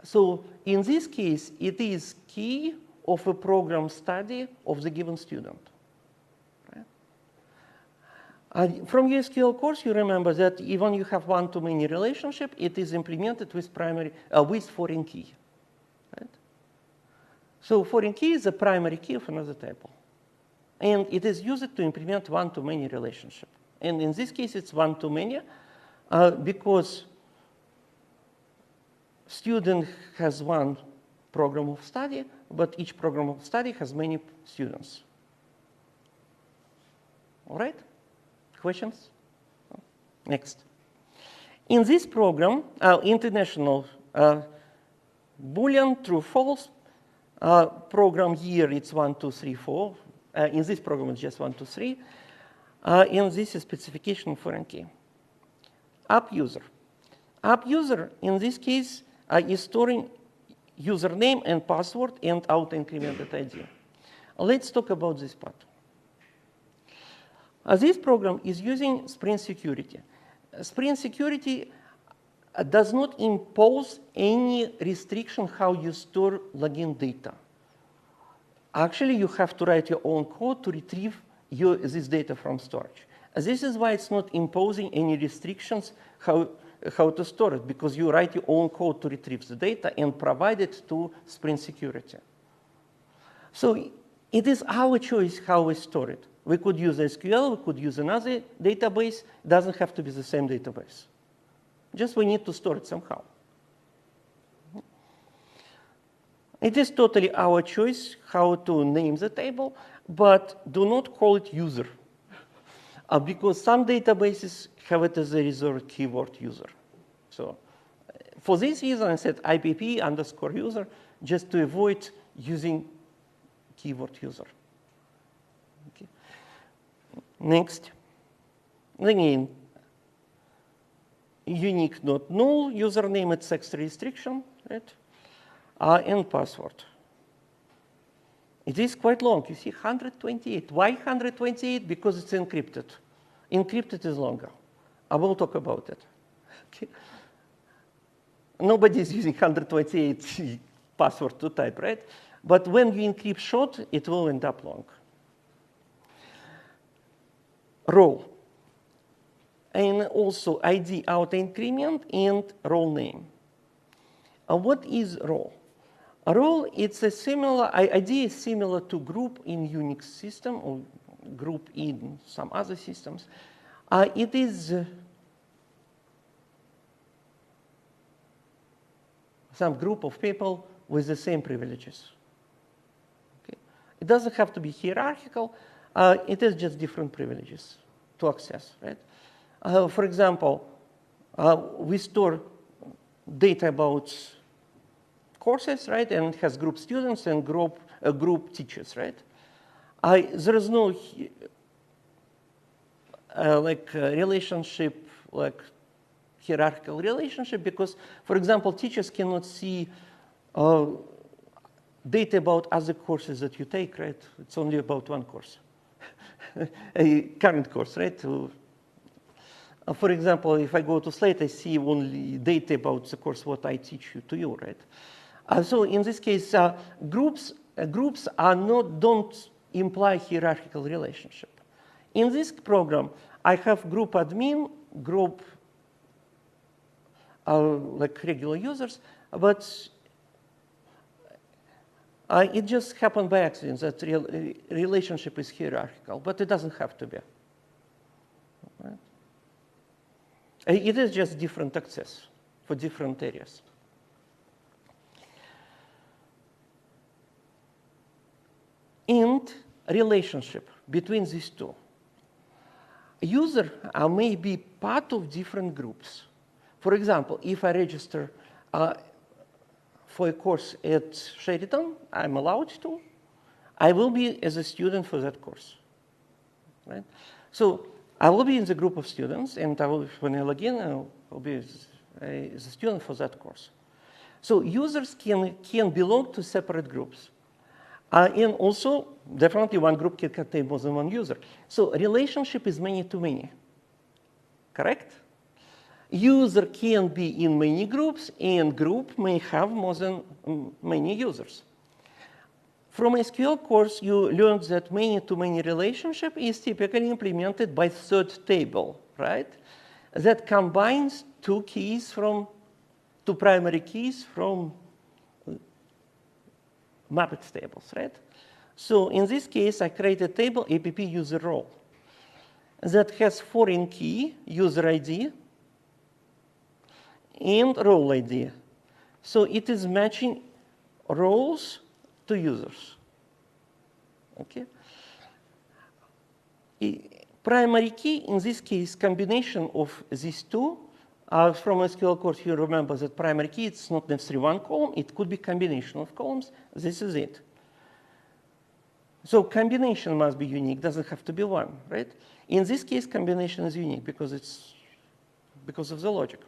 So in this case, it is key of a program study of the given student. Right? From your SQL course, you remember that even you have one-to-many relationship, it is implemented with with foreign key. Right? So foreign key is a primary key of another table. And it is used to implement one-to-many relationship. And in this case, it's one-to-many because student has one program of study, but each program of study has many students. All right? Questions? Next. In this program, international Boolean true false program here, it's 1, 2, 3, 4. In this program, it's just 1, 2, 3. And this is specification foreign key. App user. App user, in this case, is storing username and password and auto-incremented ID. Let's talk about this part. This program is using Spring Security. Spring Security does not impose any restriction how you store login data. Actually, you have to write your own code to retrieve this data from storage. This is why it's not imposing any restrictions how to store it, because you write your own code to retrieve the data and provide it to Spring Security. So it is our choice how we store it. We could use SQL, we could use another database. It doesn't have to be the same database. Just we need to store it somehow. It is totally our choice how to name the table, but do not call it user. Because some databases have it as a reserved keyword user. So for this reason, I said IPP_user, just to avoid using keyword user. Okay. Next. Again, unique, not null. Username, it's extra restriction, right? And password. It is quite long. You see, 128. Why 128? Because it's encrypted. Encrypted is longer. I will talk about it. Okay. Nobody is using 128 password to type, right? But when you encrypt short, it will end up long. Role. And also ID auto increment and role name. What is role? A role, it's a similar, idea is similar to group in Unix system or group in some other systems. It is some group of people with the same privileges. Okay? It doesn't have to be hierarchical. It is just different privileges to access, right? For example, we store data about courses, right? And it has group students and group teachers, right? There is no relationship, like hierarchical relationship, because, for example, teachers cannot see data about other courses that you take, right? It's only about one course, a current course, right? For example, if I go to Slate, I see only data about the course what I teach to you, right? So in this case, groups are don't imply hierarchical relationship. In this program, I have group admin, group like regular users, but it just happened by accident that relationship is hierarchical, but it doesn't have to be. Right? It is just different access for different areas. And relationship between these two. A user may be part of different groups. For example, if I register for a course at Sheridan, I'm allowed to. I will be as a student for that course. Right? So I will be in the group of students, and I will, when I log in, I will be as a student for that course. So users can belong to separate groups. And also, definitely one group can contain more than one user. So relationship is many-to-many, correct? User can be in many groups, and group may have more than many users. From SQL course, you learned that many-to-many relationship is typically implemented by third table, right? That combines two primary keys from mapped tables, right? So in this case, I create a table, app user role, that has foreign key, user ID, and role ID. So it is matching roles to users. Okay. Primary key, in this case, combination of these two. From SQL course, you remember that primary key, it's not necessarily one column. It could be combination of columns. This is it. So combination must be unique. Doesn't have to be one, right? In this case, combination is unique because of the logic.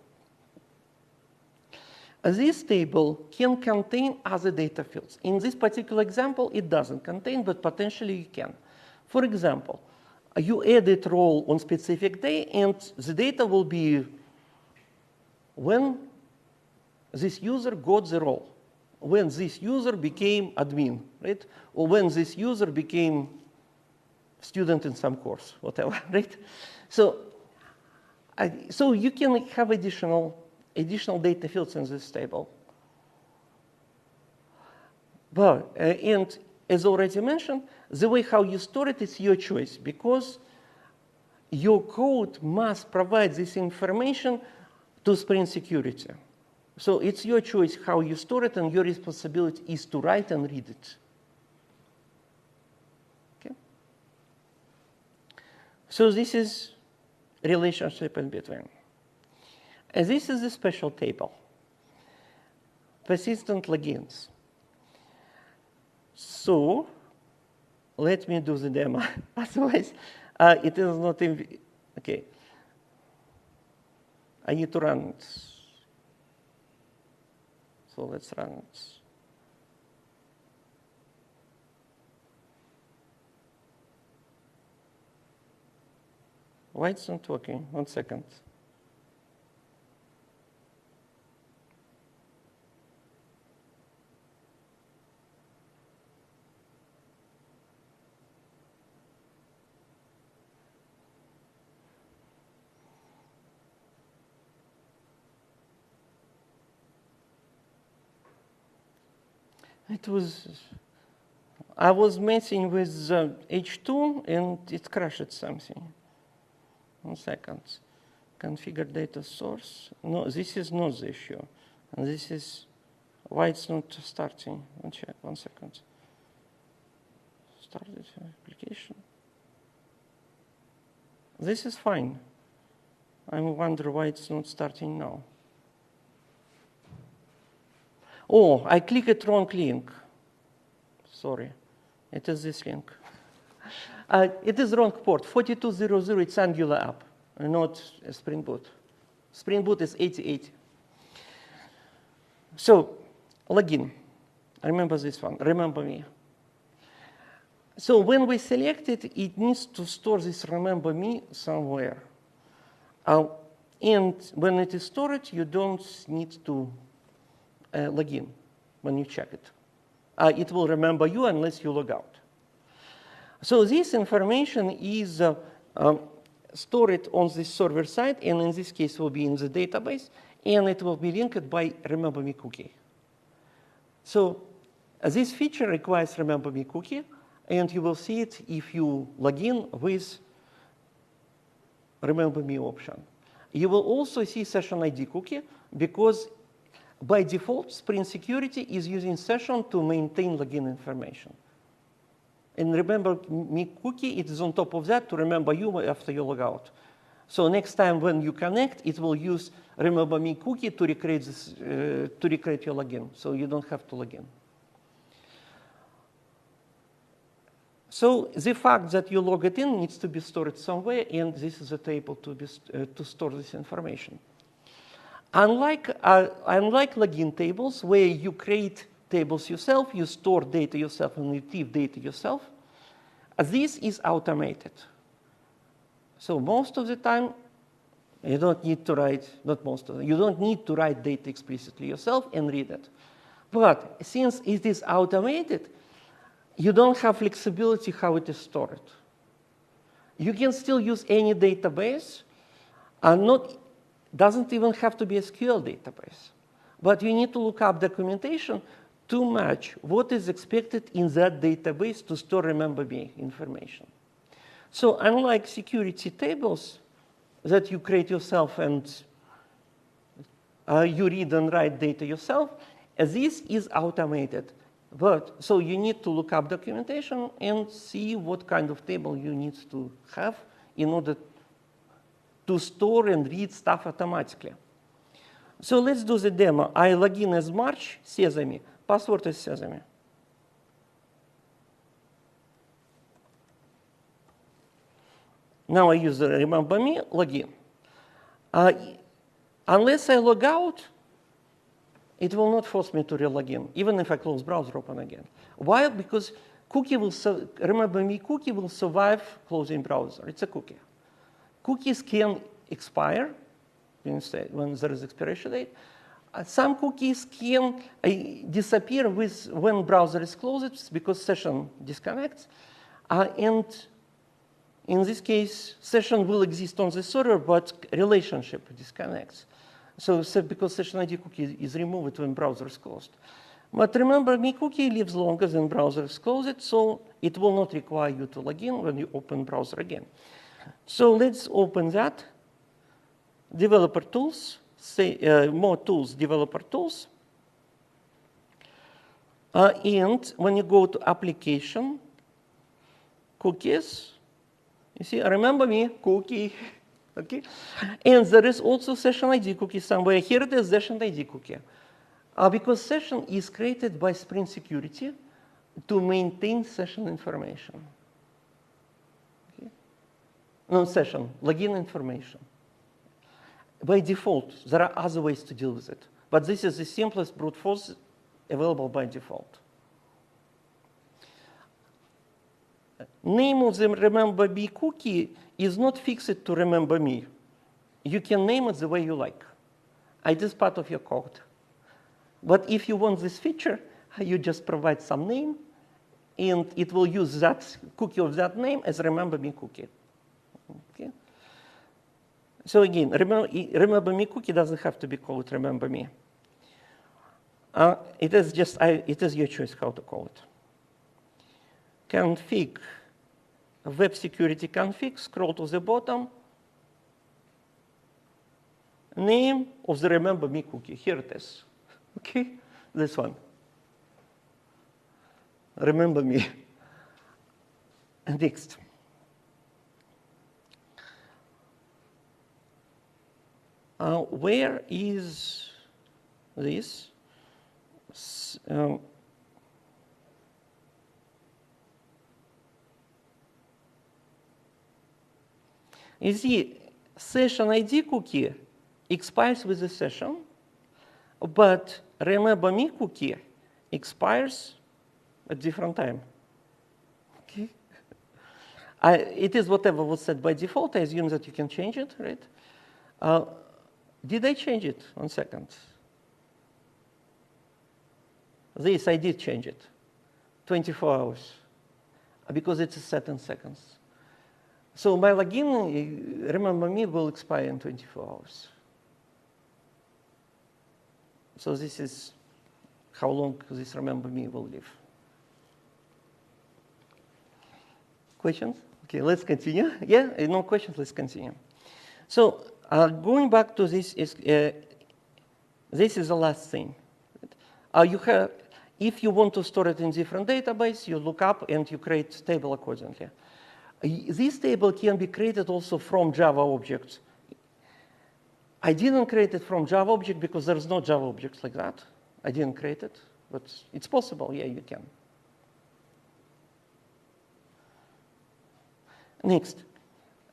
This table can contain other data fields. In this particular example, it doesn't contain, but potentially you can. For example, you edit role on specific day, and the data will be when this user got the role, when this user became admin, right? Or when this user became student in some course, whatever, right? So you can have additional data fields in this table. But, and as already mentioned, the way how you store it is your choice, because your code must provide this information to Spring Security. So it's your choice how you store it, and your responsibility is to write and read it. Okay? So this is relationship in between. And this is a special table, persistent logins. So let me do the demo. Otherwise, it is not okay. I need to run it. So let's run it. Why it's not working? 1 second. It was, I was messing with H2 and it crashed something. 1 second. Configure data source. No, this is not the issue. And this is why it's not starting. Let's check, 1 second. Started application. This is fine. I wonder why it's not starting now. Oh, I clicked wrong link. Sorry. It is this link. It is wrong port. 4200, it's Angular app, not Spring Boot. Spring Boot is 8080. So, login. Remember this one. Remember me. So when we select it, it needs to store this remember me somewhere. And when it is stored, you don't need to log in when you check it. It will remember you unless you log out. So this information is stored on the server side, and in this case will be in the database, and it will be linked by remember me cookie. So this feature requires remember me cookie, and you will see it if you log in with remember me option. You will also see session ID cookie because by default, Spring Security is using session to maintain login information. And remember me cookie, it is on top of that to remember you after you log out. So next time when you connect, it will use remember me cookie to recreate your login. So you don't have to log in. So the fact that you log it in needs to be stored somewhere, and this is a table to store this information. Unlike login tables, where you create tables yourself, you store data yourself, and retrieve data yourself, this is automated. So most of the time, you don't need to write, not most of them, you don't need to write data explicitly yourself and read it. But since it is automated, you don't have flexibility how it is stored. You can still use any database, and doesn't even have to be a SQL database. But you need to look up documentation to match what is expected in that database to store remember me information. So unlike security tables that you create yourself and you read and write data yourself, this is automated. But so you need to look up documentation and see what kind of table you need to have in order to store and read stuff automatically. So let's do the demo. I log in as March, Sesame. Password is Sesame. Now I use the remember me, login. Unless I log out, it will not force me to re-log in, even if I close browser open again. Why? Because remember me cookie will survive closing browser. It's a cookie. Cookies can expire when there is expiration date. Some cookies can disappear when browser is closed because session disconnects. And in this case, session will exist on the server, but relationship disconnects. So because session ID cookie is removed when browser is closed. But remember, me cookie lives longer than browser is closed, so it will not require you to log in when you open browser again. So let's open that. Developer tools, more tools, developer tools. And when you go to application, cookies, you see, remember me, cookie. Okay, and there is also session ID cookie somewhere. Here it is session ID cookie. Because session is created by Spring Security to maintain session information. Okay. No, session, login information. By default, there are other ways to deal with it. But this is the simplest brute force available by default. Name of the remember me cookie is not fixed to remember me. You can name it the way you like. It is part of your code. But if you want this feature, you just provide some name, and it will use that cookie of that name as remember me cookie. Okay? So again, remember me cookie doesn't have to be called remember me. It is your choice how to call it. Config, web security config, scroll to the bottom. Name of the remember me cookie, here it is. Okay, this one. Remember me. Next. Where is this? You see, session ID cookie expires with the session, but remember me cookie expires at different time. Okay. It is whatever was set by default. I assume that you can change it, right? Did I change it? 1 second. This, I did change it. 24 hours. Because it's set in seconds. So my login, remember me, will expire in 24 hours. So this is how long this remember me will live. Questions? Okay, let's continue. Yeah, no questions, let's continue. So going back to this, this is the last thing. If you want to store it in different database, you look up and you create table accordingly. This table can be created also from Java objects. I didn't create it from Java object because there's no Java objects like that. I didn't create it, but it's possible. Yeah, you can. Next.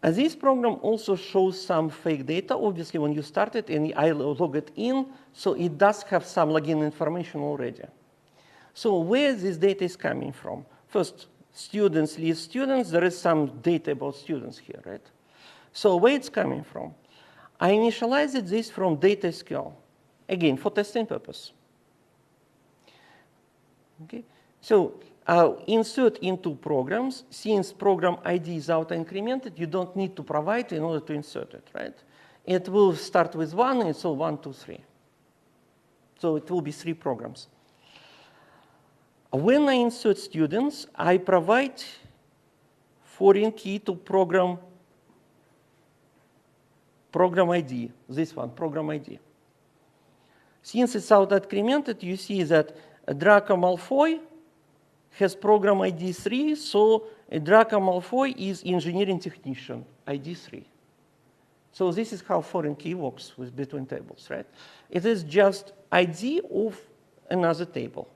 This program also shows some fake data. Obviously, when you start it and I log it in, so it does have some login information already. So where this data is coming from? First, students, list students. There is some data about students here, right? So where it's coming from? I initialized this from data SQL, again, for testing purpose. Okay. So insert into programs. Since program ID is auto-incremented, you don't need to provide in order to insert it, right? It will start with 1, and so 1, 2, 3. So it will be 3 programs. When I insert students, I provide foreign key to program ID, this one, program ID. Since it's auto-incremented, you see that Draco Malfoy has program ID 3, so Draco Malfoy is engineering technician, ID 3. So this is how foreign key works with between tables, right? It is just ID of another table,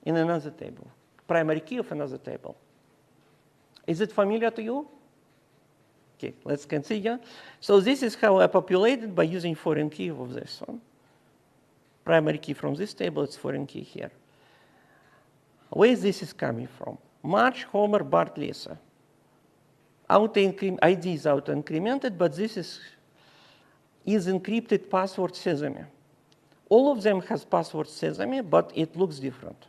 in another table, primary key of another table. Is it familiar to you? Okay, let's continue. So this is how I populated by using foreign key of this one. Primary key from this table, it's foreign key here. Where this is coming from? March, Homer, Bart, Lisa. ID is auto-incremented, but this is encrypted password Sesame. All of them has password Sesame, but it looks different.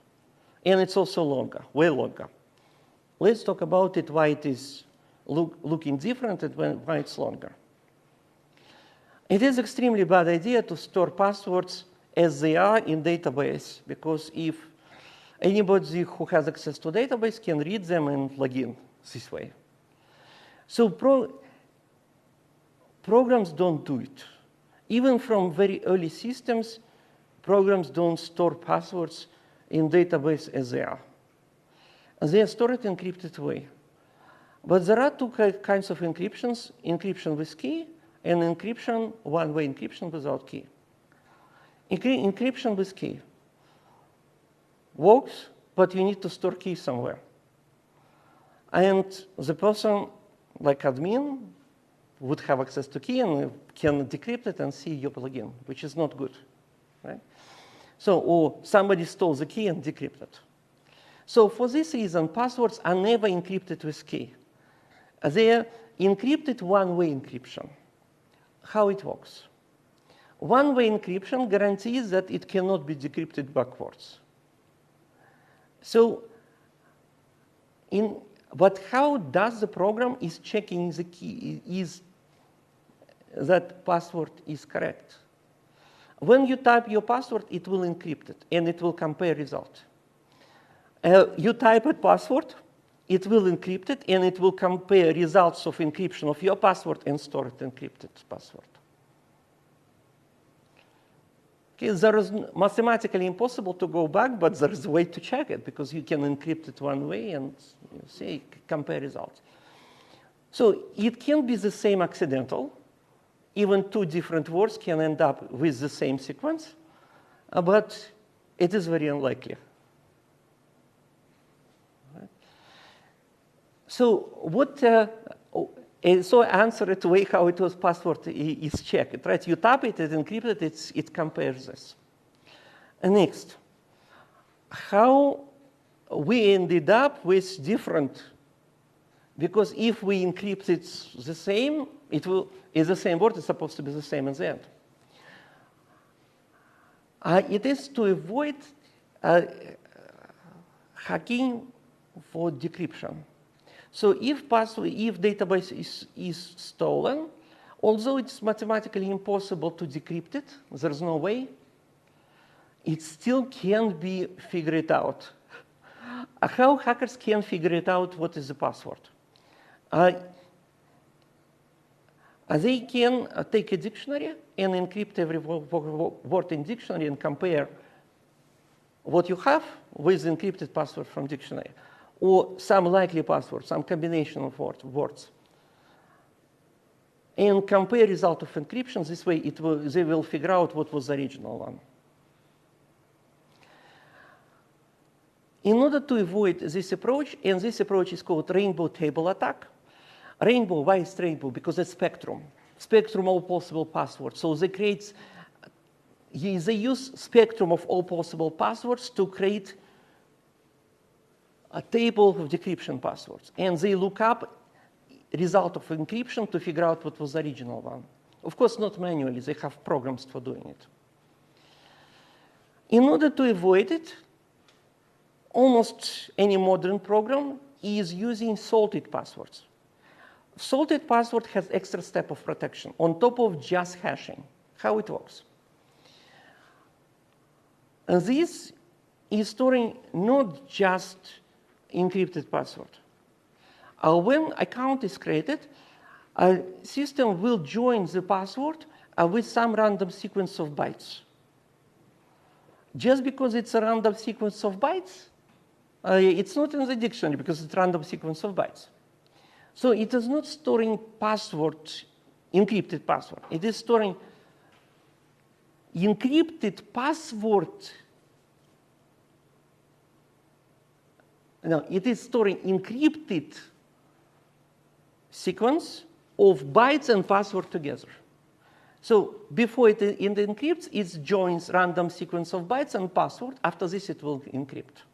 And it's also longer, way longer. Let's talk about it, why it is looking different and why it's longer. It is extremely bad idea to store passwords as they are in database, because if anybody who has access to database can read them and log in this way. So programs don't do it. Even from very early systems, programs don't store passwords in database as they are. They are stored in encrypted way. But there are 2 kinds of encryptions, encryption with key and encryption, one-way encryption without key. Encryption with key works, but you need to store key somewhere. And the person, like admin, would have access to key and can decrypt it and see your login, which is not good, right? So, or somebody stole the key and decrypted it. So for this reason, passwords are never encrypted with key. They are encrypted one-way encryption. How it works? One-way encryption guarantees that it cannot be decrypted backwards. So, but how does the program is checking the key, is that password is correct? When you type your password, it will encrypt it, and it will compare result. You type a password, it will encrypt it, and it will compare results of encryption of your password and store it encrypted password. Okay, there is mathematically impossible to go back, but there is a way to check it, because you can encrypt it one way and say compare results. So it can be the same accidental. Even two different words can end up with the same sequence, but it is very unlikely. So what? So answer it the way how it was password is checked, right? You tap it, it encrypted, it compares this. And next, how we ended up with different, because if we encrypt it the same, is the same word, it's supposed to be the same in the end. It is to avoid hacking for decryption. So if database is stolen, although it's mathematically impossible to decrypt it, there's no way, it still can be figured out. How hackers can figure it out what is the password? They can take a dictionary and encrypt every word in dictionary and compare what you have with the encrypted password from dictionary, or some likely password, some combination of words, and compare result of encryption. This way, they will figure out what was the original one. In order to avoid this approach, and this approach is called rainbow table attack. Rainbow, why is rainbow? Because it's spectrum. Spectrum all possible passwords. So they use spectrum of all possible passwords to create a table of decryption passwords. And they look up result of encryption to figure out what was the original one. Of course, not manually. They have programs for doing it. In order to avoid it, almost any modern program is using salted passwords. Salted password has extra step of protection on top of just hashing. How it works? And this is storing not just encrypted password. When account is created, a system will join the password with some random sequence of bytes. Just because it's a random sequence of bytes, it's not in the dictionary because it's a random sequence of bytes. So it is not storing password, encrypted password. It is storing encrypted password. No, it is storing encrypted sequence of bytes and password together. So before it encrypts, it joins random sequence of bytes and password. After this, it will encrypt.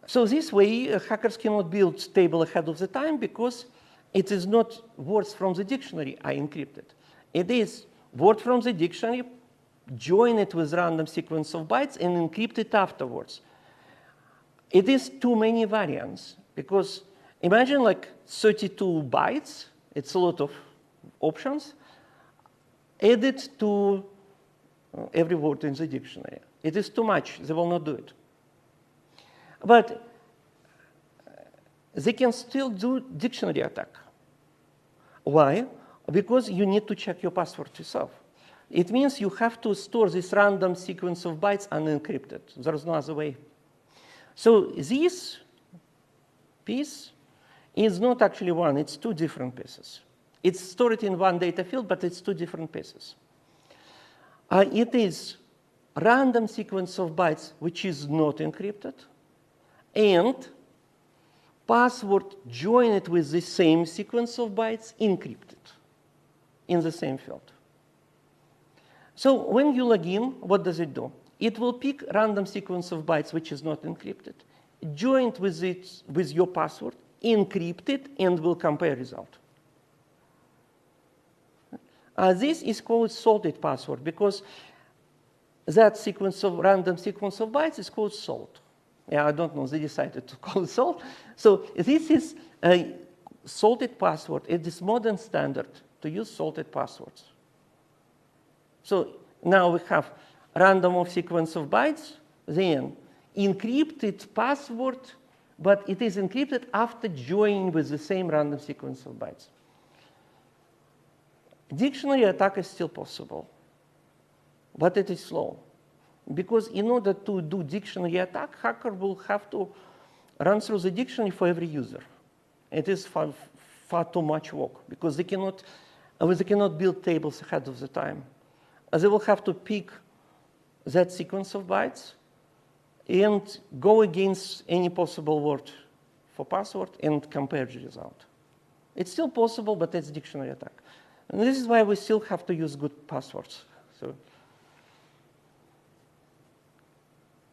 So this way, hackers cannot build table ahead of the time because it is not words from the dictionary are encrypted. It is word from the dictionary, join it with random sequence of bytes, and encrypt it afterwards. It is too many variants because imagine like 32 bytes. It's a lot of options added to every word in the dictionary. It is too much. They will not do it. But they can still do dictionary attack. Why? Because you need to check your password yourself. It means you have to store this random sequence of bytes unencrypted. There is no other way. So this piece is not actually one. It's two different pieces. It's stored in one data field, but it's two different pieces. It is random sequence of bytes, which is not encrypted, and password joined with the same sequence of bytes encrypted in the same field. So when you log in, what does it do? It will pick random sequence of bytes which is not encrypted, joined with your password, encrypt it, and will compare result. This is called salted password because that random sequence of bytes is called salt. Yeah, I don't know. They decided to call it salt. So this is a salted password. It is modern standard to use salted passwords. So now we have random of sequence of bytes, then encrypted password, but it is encrypted after joining with the same random sequence of bytes. Dictionary attack is still possible, but it is slow. Because in order to do dictionary attack, hacker will have to run through the dictionary for every user. It is far too much work, because they cannot build tables ahead of the time. They will have to pick that sequence of bytes and go against any possible word for password and compare the result. It's still possible, but it's dictionary attack. And this is why we still have to use good passwords. So,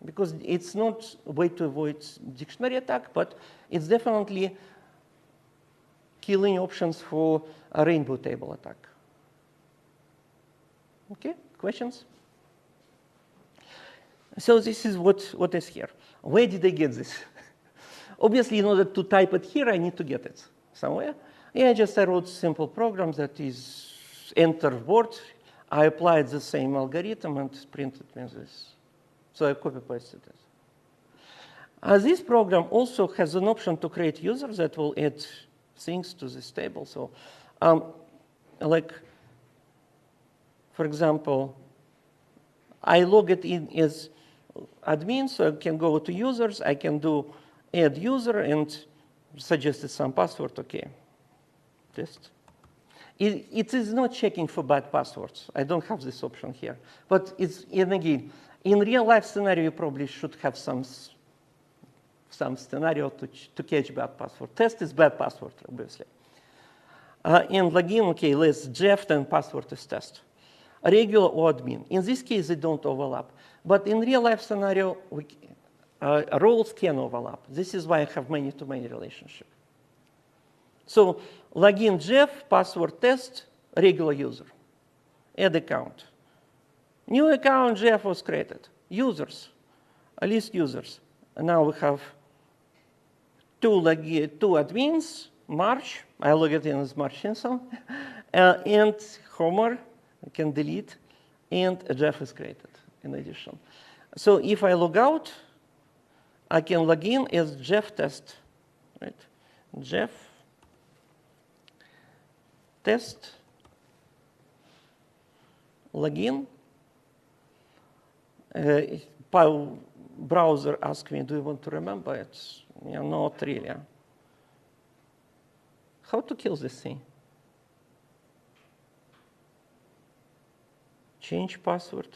because it's not a way to avoid dictionary attack, but it's definitely killing options for a rainbow table attack. Okay, questions? So this is what is here. Where did I get this? Obviously, in order to type it here, I need to get it somewhere. Yeah, I wrote simple program that is enter word. I applied the same algorithm and printed me this. So I copy-pasted it. This program also has an option to create users that will add things to this table. So like, for example, I log it in as admin, so I can go to users. I can do add user and suggested some password. OK, test. It is not checking for bad passwords. I don't have this option here. But it's, and again, in real life scenario, you probably should have some scenario to catch bad password. Test is bad password, obviously. And login, OK, let's Jeff, then password is test. Regular or admin. In this case, they don't overlap. But in real life scenario, roles can overlap. This is why I have many-to-many relationship. So login Jeff, password test, regular user. Add account. New account Jeff was created. Users, list users. And now we have two admins, March. I log it in as March Simpson. And Homer, I can delete. And Jeff is created in addition. So if I log out, I can log in as Jeff test. Right? Jeff test, login. Browser asked me, do you want to remember it? Yeah, not really. How to kill this thing? Change password.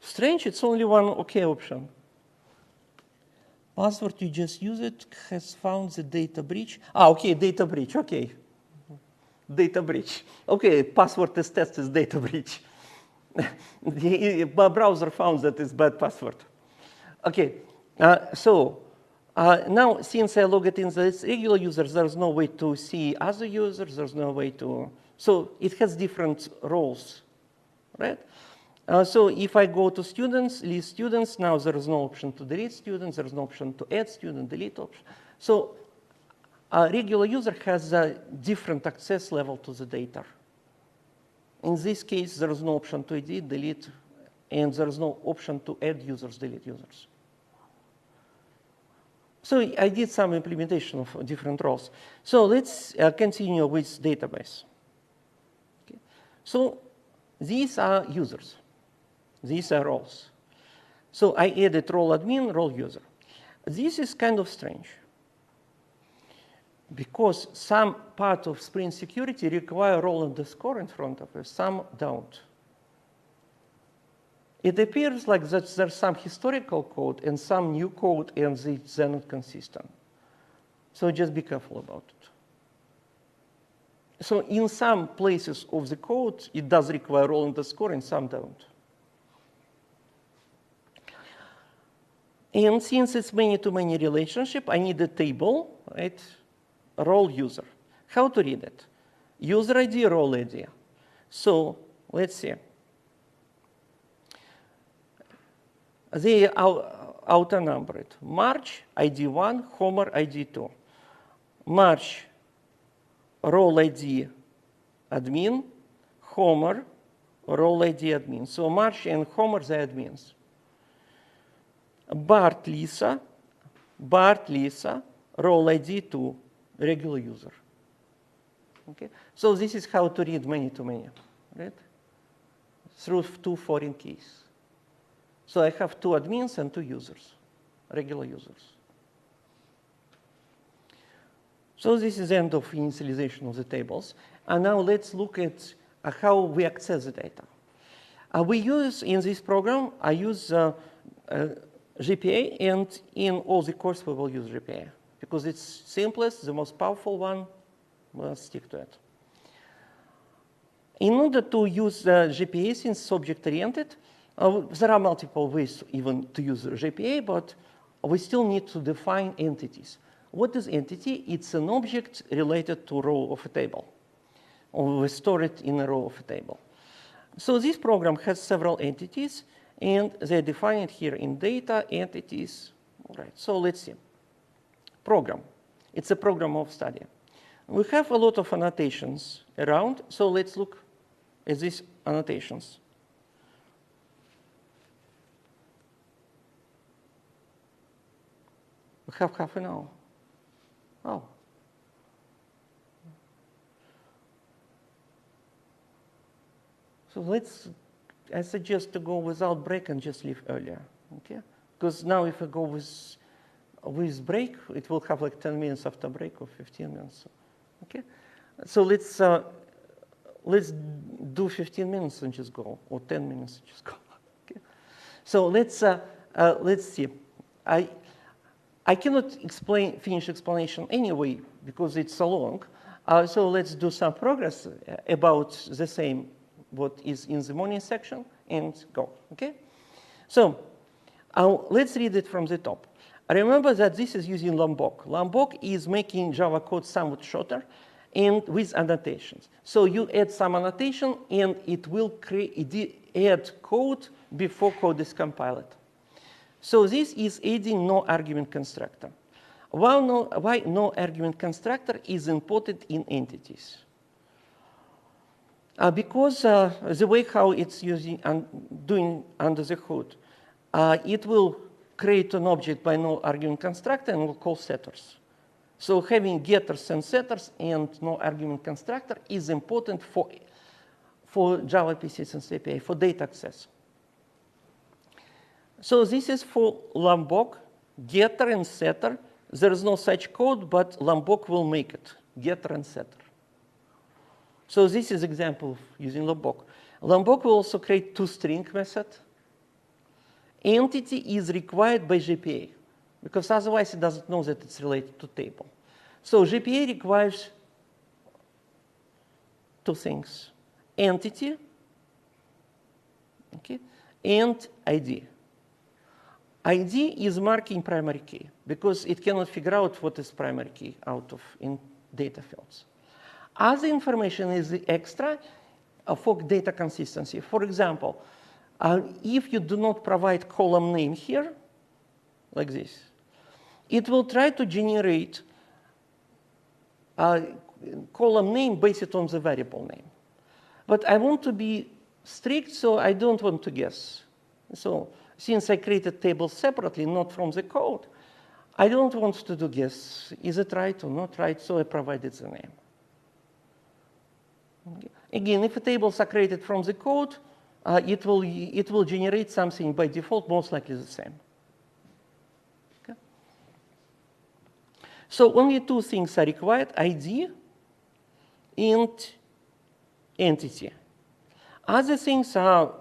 Strange, it's only one OK option. Password, you just use it, has found the data breach. OK, data breach, OK. Data breach. OK, password is test is data breach. The browser found that it's bad password. OK, so now since I logged in as regular users, there's no way to see other users. There's no way to, so it has different roles, right? So if I go to students, list students, now there is no option to delete students. There is no option to add student, delete option. So a regular user has a different access level to the data. In this case, there is no option to edit, delete, and there is no option to add users, delete users. So I did some implementation of different roles. So let's continue with database. Okay. So these are users. These are roles. So I added role admin, role user. This is kind of strange, because some part of Spring security require role underscore in front of it, some don't. It appears like that there's some historical code and some new code, and they're not consistent. So just be careful about it. So in some places of the code, it does require role underscore, and some don't. And since it's many-to-many relationship, I need a table, right? Role user. How to read it? User ID, role ID. So let's see. They are auto-numbered. March, ID 1, Homer, ID 2. March, role ID, admin, Homer, role ID admin. So March and Homer, the admins. Bart, Lisa, role ID 2, regular user. Okay? So this is how to read many-to-many, right? Through 2 foreign keys. So I have 2 admins and 2 users, regular users. So this is the end of initialization of the tables. And now let's look at how we access the data. We use, in this program, I use GPA, and in all the course we will use GPA. Because it's simplest, the most powerful one, we'll stick to it. In order to use GPA, since it's object-oriented, there are multiple ways even to use GPA, but we still need to define entities. What is entity? It's an object related to a row of a table, or we store it in a row of a table. So this program has several entities, and they're defined here in data, entities. All right, so let's see. Program. It's a program of study. We have a lot of annotations around, so let's look at these annotations. We have half an hour. Oh. So I suggest to go without break and just leave earlier, okay? Because now if I go with break, it will have like 10 minutes after break or 15 minutes, okay? So let's do 15 minutes and just go, or 10 minutes and just go, okay? So let's see. I cannot finish explanation anyway because it's so long. So let's do some progress about the same what is in the morning section and go, okay? So let's read it from the top. Remember that this is using Lombok. Lombok is making Java code somewhat shorter and with annotations. So you add some annotation and it will add code before code is compiled. So this is adding no argument constructor. Why no argument constructor is important in entities? Because the way how it's doing under the hood, it will create an object by no argument constructor and will call setters. So having getters and setters and no argument constructor is important for Java persistence API, for data access. So this is for Lombok, getter and setter. There is no such code, but Lombok will make it, getter and setter. So this is example of using Lombok. Lombok will also create toString method. Entity is required by GPA, because otherwise it doesn't know that it's related to table. So GPA requires 2 things: entity, okay, and ID. ID is marking primary key because it cannot figure out what is primary key out of in data fields. Other information is the extra for data consistency. For example, if you do not provide column name here, like this, it will try to generate a column name based on the variable name. But I want to be strict, so I don't want to guess. So since I created tables separately, not from the code, I don't want to do guess. Is it right or not right? So I provided the name. Okay. Again, if the tables are created from the code, it will generate something by default, most likely the same. Okay. So only 2 things are required: ID and entity. Other things are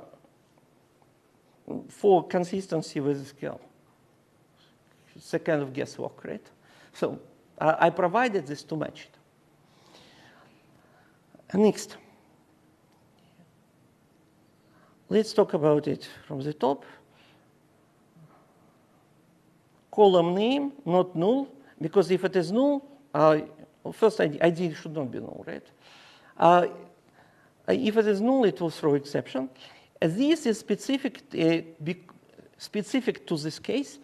for consistency with SQL. It's a kind of guesswork, right? So I provided this to match it. Next. Let's talk about it from the top. Column name, not null, because if it is null, first ID should not be null, right? If it is null, it will throw exception. This is specific to this case.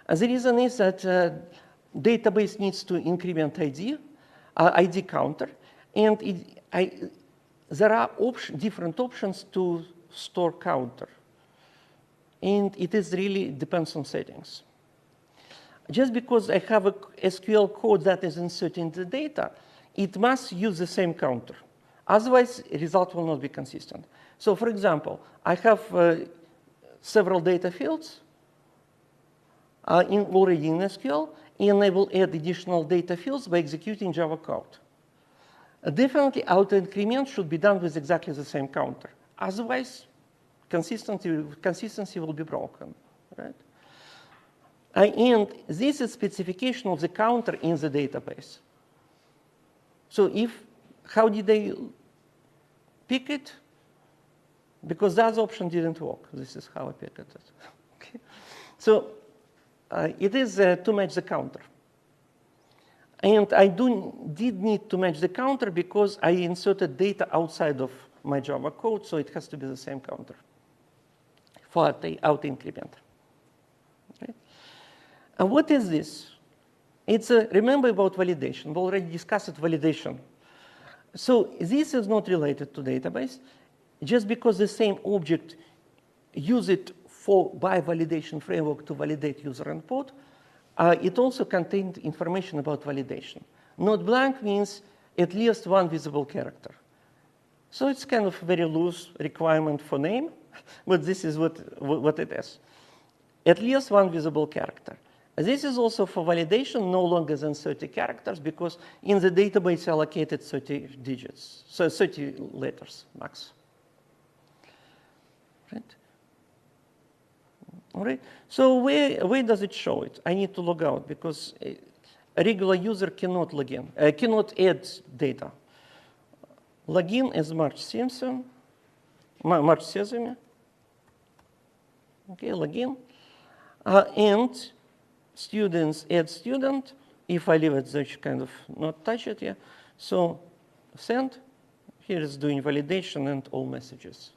The reason is that database needs to increment ID counter, and there are different options to store counter. And it is really depends on settings. Just because I have a SQL code that is inserting the data, it must use the same counter. Otherwise, the result will not be consistent. So for example, I have several data fields already in SQL, and I will add additional data fields by executing Java code. Definitely, auto-increment should be done with exactly the same counter. Otherwise, consistency will be broken, right? And this is specification of the counter in the database. So how did they pick it? Because that option didn't work. This is how I picked it. Okay. So it is to match the counter. And I did need to match the counter because I inserted data outside of my Java code, so it has to be the same counter for the auto-increment. Okay. And what is this? It's remember about validation. We already discussed validation. So this is not related to database. Just because the same object use it by validation framework to validate user input, it also contained information about validation. Not blank means at least one visible character. So it's kind of very loose requirement for name, but this is what it is. At least one visible character. This is also for validation no longer than 30 characters because in the database allocated 30 digits, so 30 letters max. Right? All right. So where does it show it? I need to log out because a regular user cannot log in, cannot add data. Login as March Sesame. Okay, login. And students add student. If I leave it, they kind of not touch it yet. So send. Here is doing validation and all messages.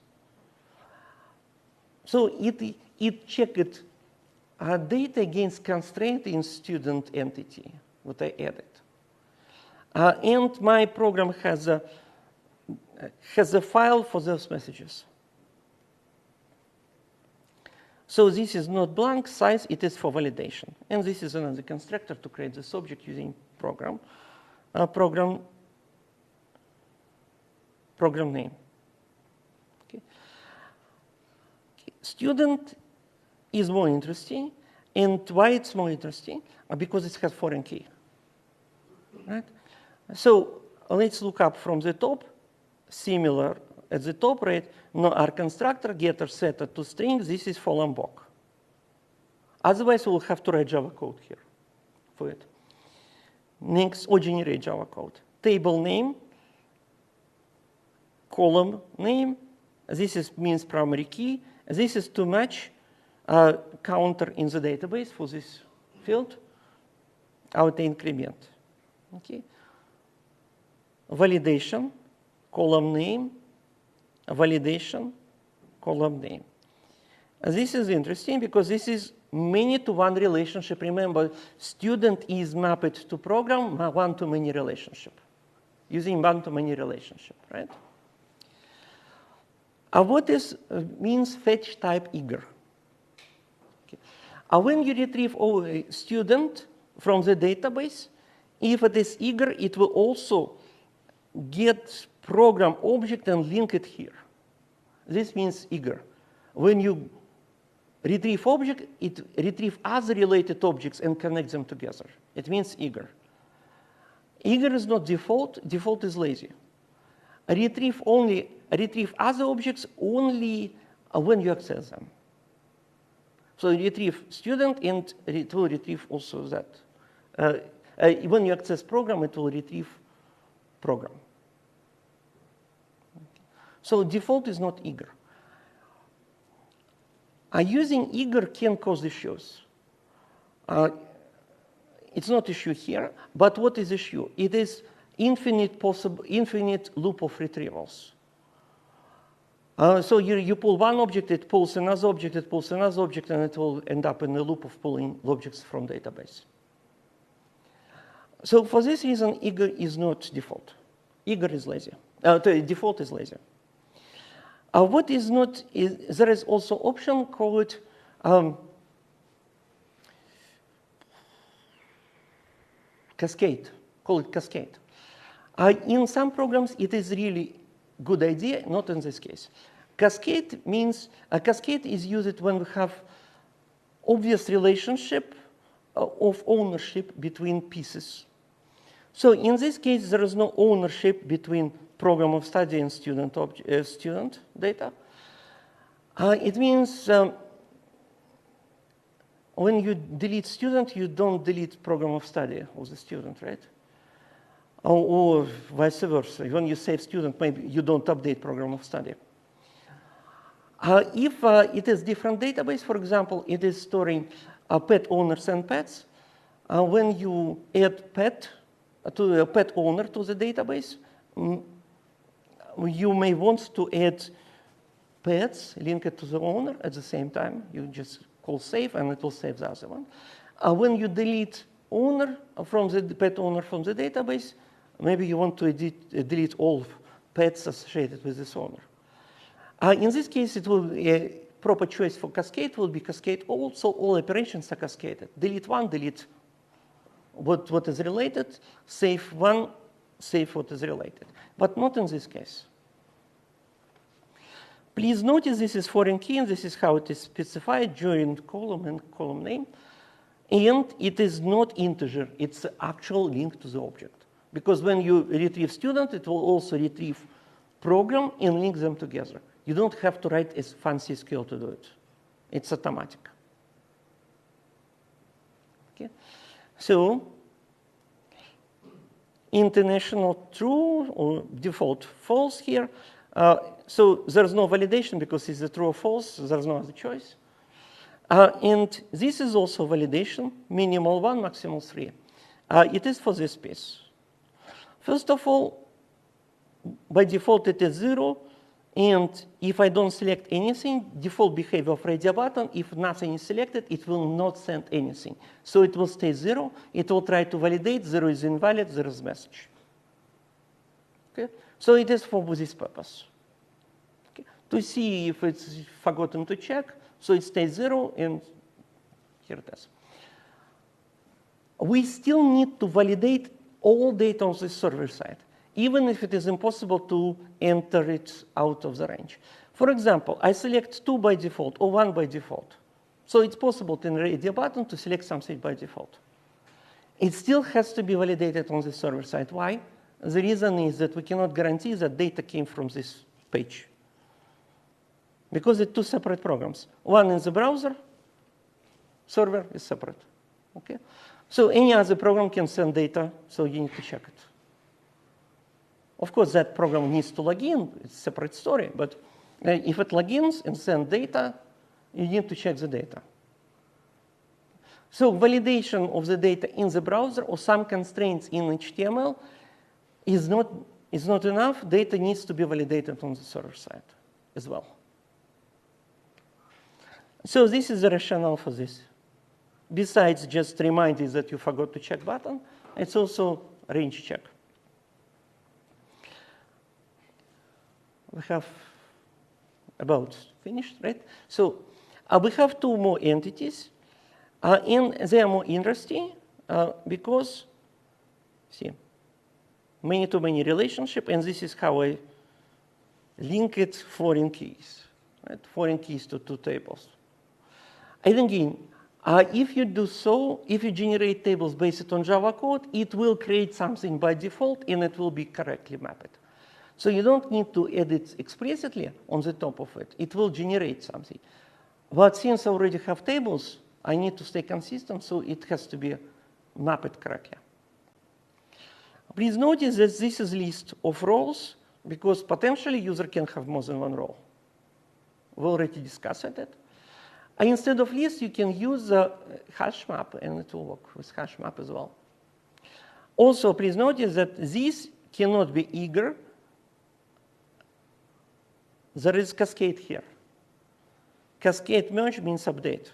So it checked data against constraint in student entity, what I added. And my program has a file for those messages. So this is not blank size, it is for validation. And this is another constructor to create this object using program name. Okay. Student is more interesting. And why it's more interesting? Because it has foreign key. Right? So let's look up from the top. Similar at the top, right? No, our constructor getter setter to string. This is for Lombok. Otherwise, we'll have to write Java code here for it. Next, or generate Java code. Table name, column name. This means primary key. This is to match counter in the database for this field. Auto increment. Okay. Validation, column name, validation, column name. This is interesting because this is many-to-one relationship. Remember, student is mapped to program, one-to-many relationship, using one-to-many relationship, right? What means fetch type eager? Okay. When you retrieve a student from the database, if it is eager, it will also get program object and link it here. This means eager. When you retrieve object, it retrieves other related objects and connects them together. It means eager. Eager is not default. Default is lazy. Retrieve other objects only when you access them. So you retrieve student and it will retrieve also that. When you access program, it will retrieve program. So default is not eager. Using eager can cause issues. It's not issue here, but what is issue? It is infinite loop of retrievals. So you pull one object, it pulls another object, it pulls another object, and it will end up in a loop of pulling objects from database. So for this reason, eager is not default. Eager is lazy. Default is lazy. What is not, there is also option called cascade, call it cascade. In some programs, it is really good idea, not in this case. Cascade means, a cascade is used when we have obvious relationship of ownership between pieces. So in this case, there is no ownership between program of study and student data. It means when you delete student, you don't delete program of study of the student, right? Or vice versa. When you save student, maybe you don't update program of study. If it is different database, for example, it is storing pet owners and pets. When you add pet to a pet owner to the database, you may want to add pets linked to the owner at the same time. You just call save, and it will save the other one. When you delete owner from the pet owner from the database, maybe you want to delete all pets associated with this owner. In this case, it will be a proper choice for cascade will be cascade all, so all operations are cascaded. Delete one, delete what is related, save one, save what is related. But not in this case. Please notice this is foreign key, and this is how it is specified during column and column name. And it is not integer, it's the actual link to the object. Because when you retrieve student, it will also retrieve program and link them together. You don't have to write a fancy SQL to do it. It's automatic. Okay. So international true or default false here. So there's no validation because it's a true or false. There's no other choice. And this is also validation, minimal 1, maximal 3. It is for this piece. First of all, by default, it is 0. And if I don't select anything, default behavior of radio button, if nothing is selected, it will not send anything. So it will stay 0. It will try to validate. 0 is invalid. There is message. Okay? So it is for this purpose. Okay? To see if it's forgotten to check, so it stays 0, and here it is. We still need to validate all data on the server side, even if it is impossible to enter it out of the range. For example, I select 2 by default or 1 by default. So it's possible in radio button to select something by default. It still has to be validated on the server side. Why? The reason is that we cannot guarantee that data came from this page. Because it's 2 separate programs. One in the browser, server is separate. Okay? So any other program can send data, so you need to check it. Of course, that program needs to log in. It's a separate story. But if it logins and sends data, you need to check the data. So validation of the data in the browser or some constraints in HTML is not enough. Data needs to be validated on the server side as well. So this is the rationale for this. Besides just reminding that you forgot to check button, it's also range check. We have about finished, right? So we have 2 more entities, and they are more interesting because, see, many-to-many relationship, and this is how I link it foreign keys, right? Foreign keys to 2 tables. And again, if you do so, if you generate tables based on Java code, it will create something by default, and it will be correctly mapped. So you don't need to add it explicitly on the top of it. It will generate something. But since I already have tables, I need to stay consistent, so it has to be mapped correctly. Please notice that this is a list of roles, because potentially user can have more than 1 role. We already discussed it. Instead of list, you can use a hash map, and it will work with hash map as well. Also, please notice that this cannot be eager. There is cascade here. Cascade merge means update.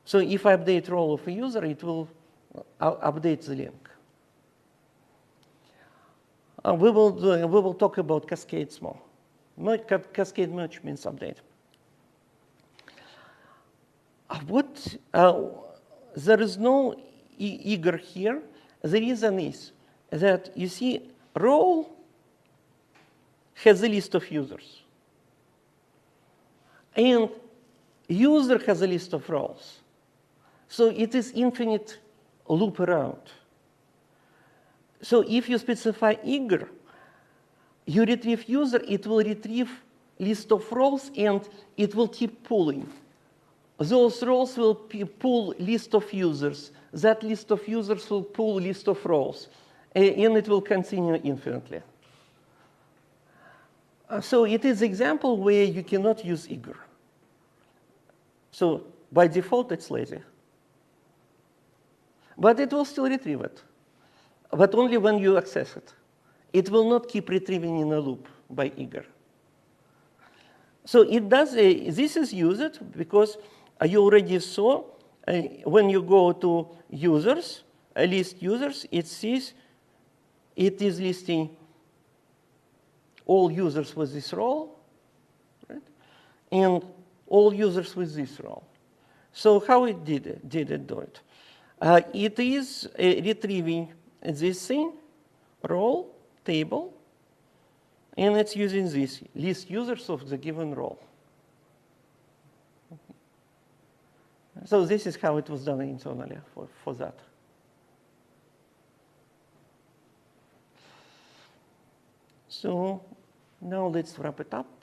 So if I update role of a user, it will update the link. We will talk about cascades more. Cascade merge means update. There is no eager here. The reason is that you see role has a list of users. And user has a list of roles. So it is infinite loop around. So if you specify eager, you retrieve user, it will retrieve list of roles, and it will keep pulling. Those roles will pull list of users. That list of users will pull list of roles. And it will continue infinitely. So it is an example where you cannot use eager. So by default, it's lazy. But it will still retrieve it, but only when you access it. It will not keep retrieving in a loop by eager. So it does. This is used because you already saw when you go to users, list users, it sees it is listing all users with this role, right? And all users with this role. So how it did it do it? It is retrieving this thing, role, table, and it's using this list users of the given role. So this is how it was done internally for that. So now let's wrap it up.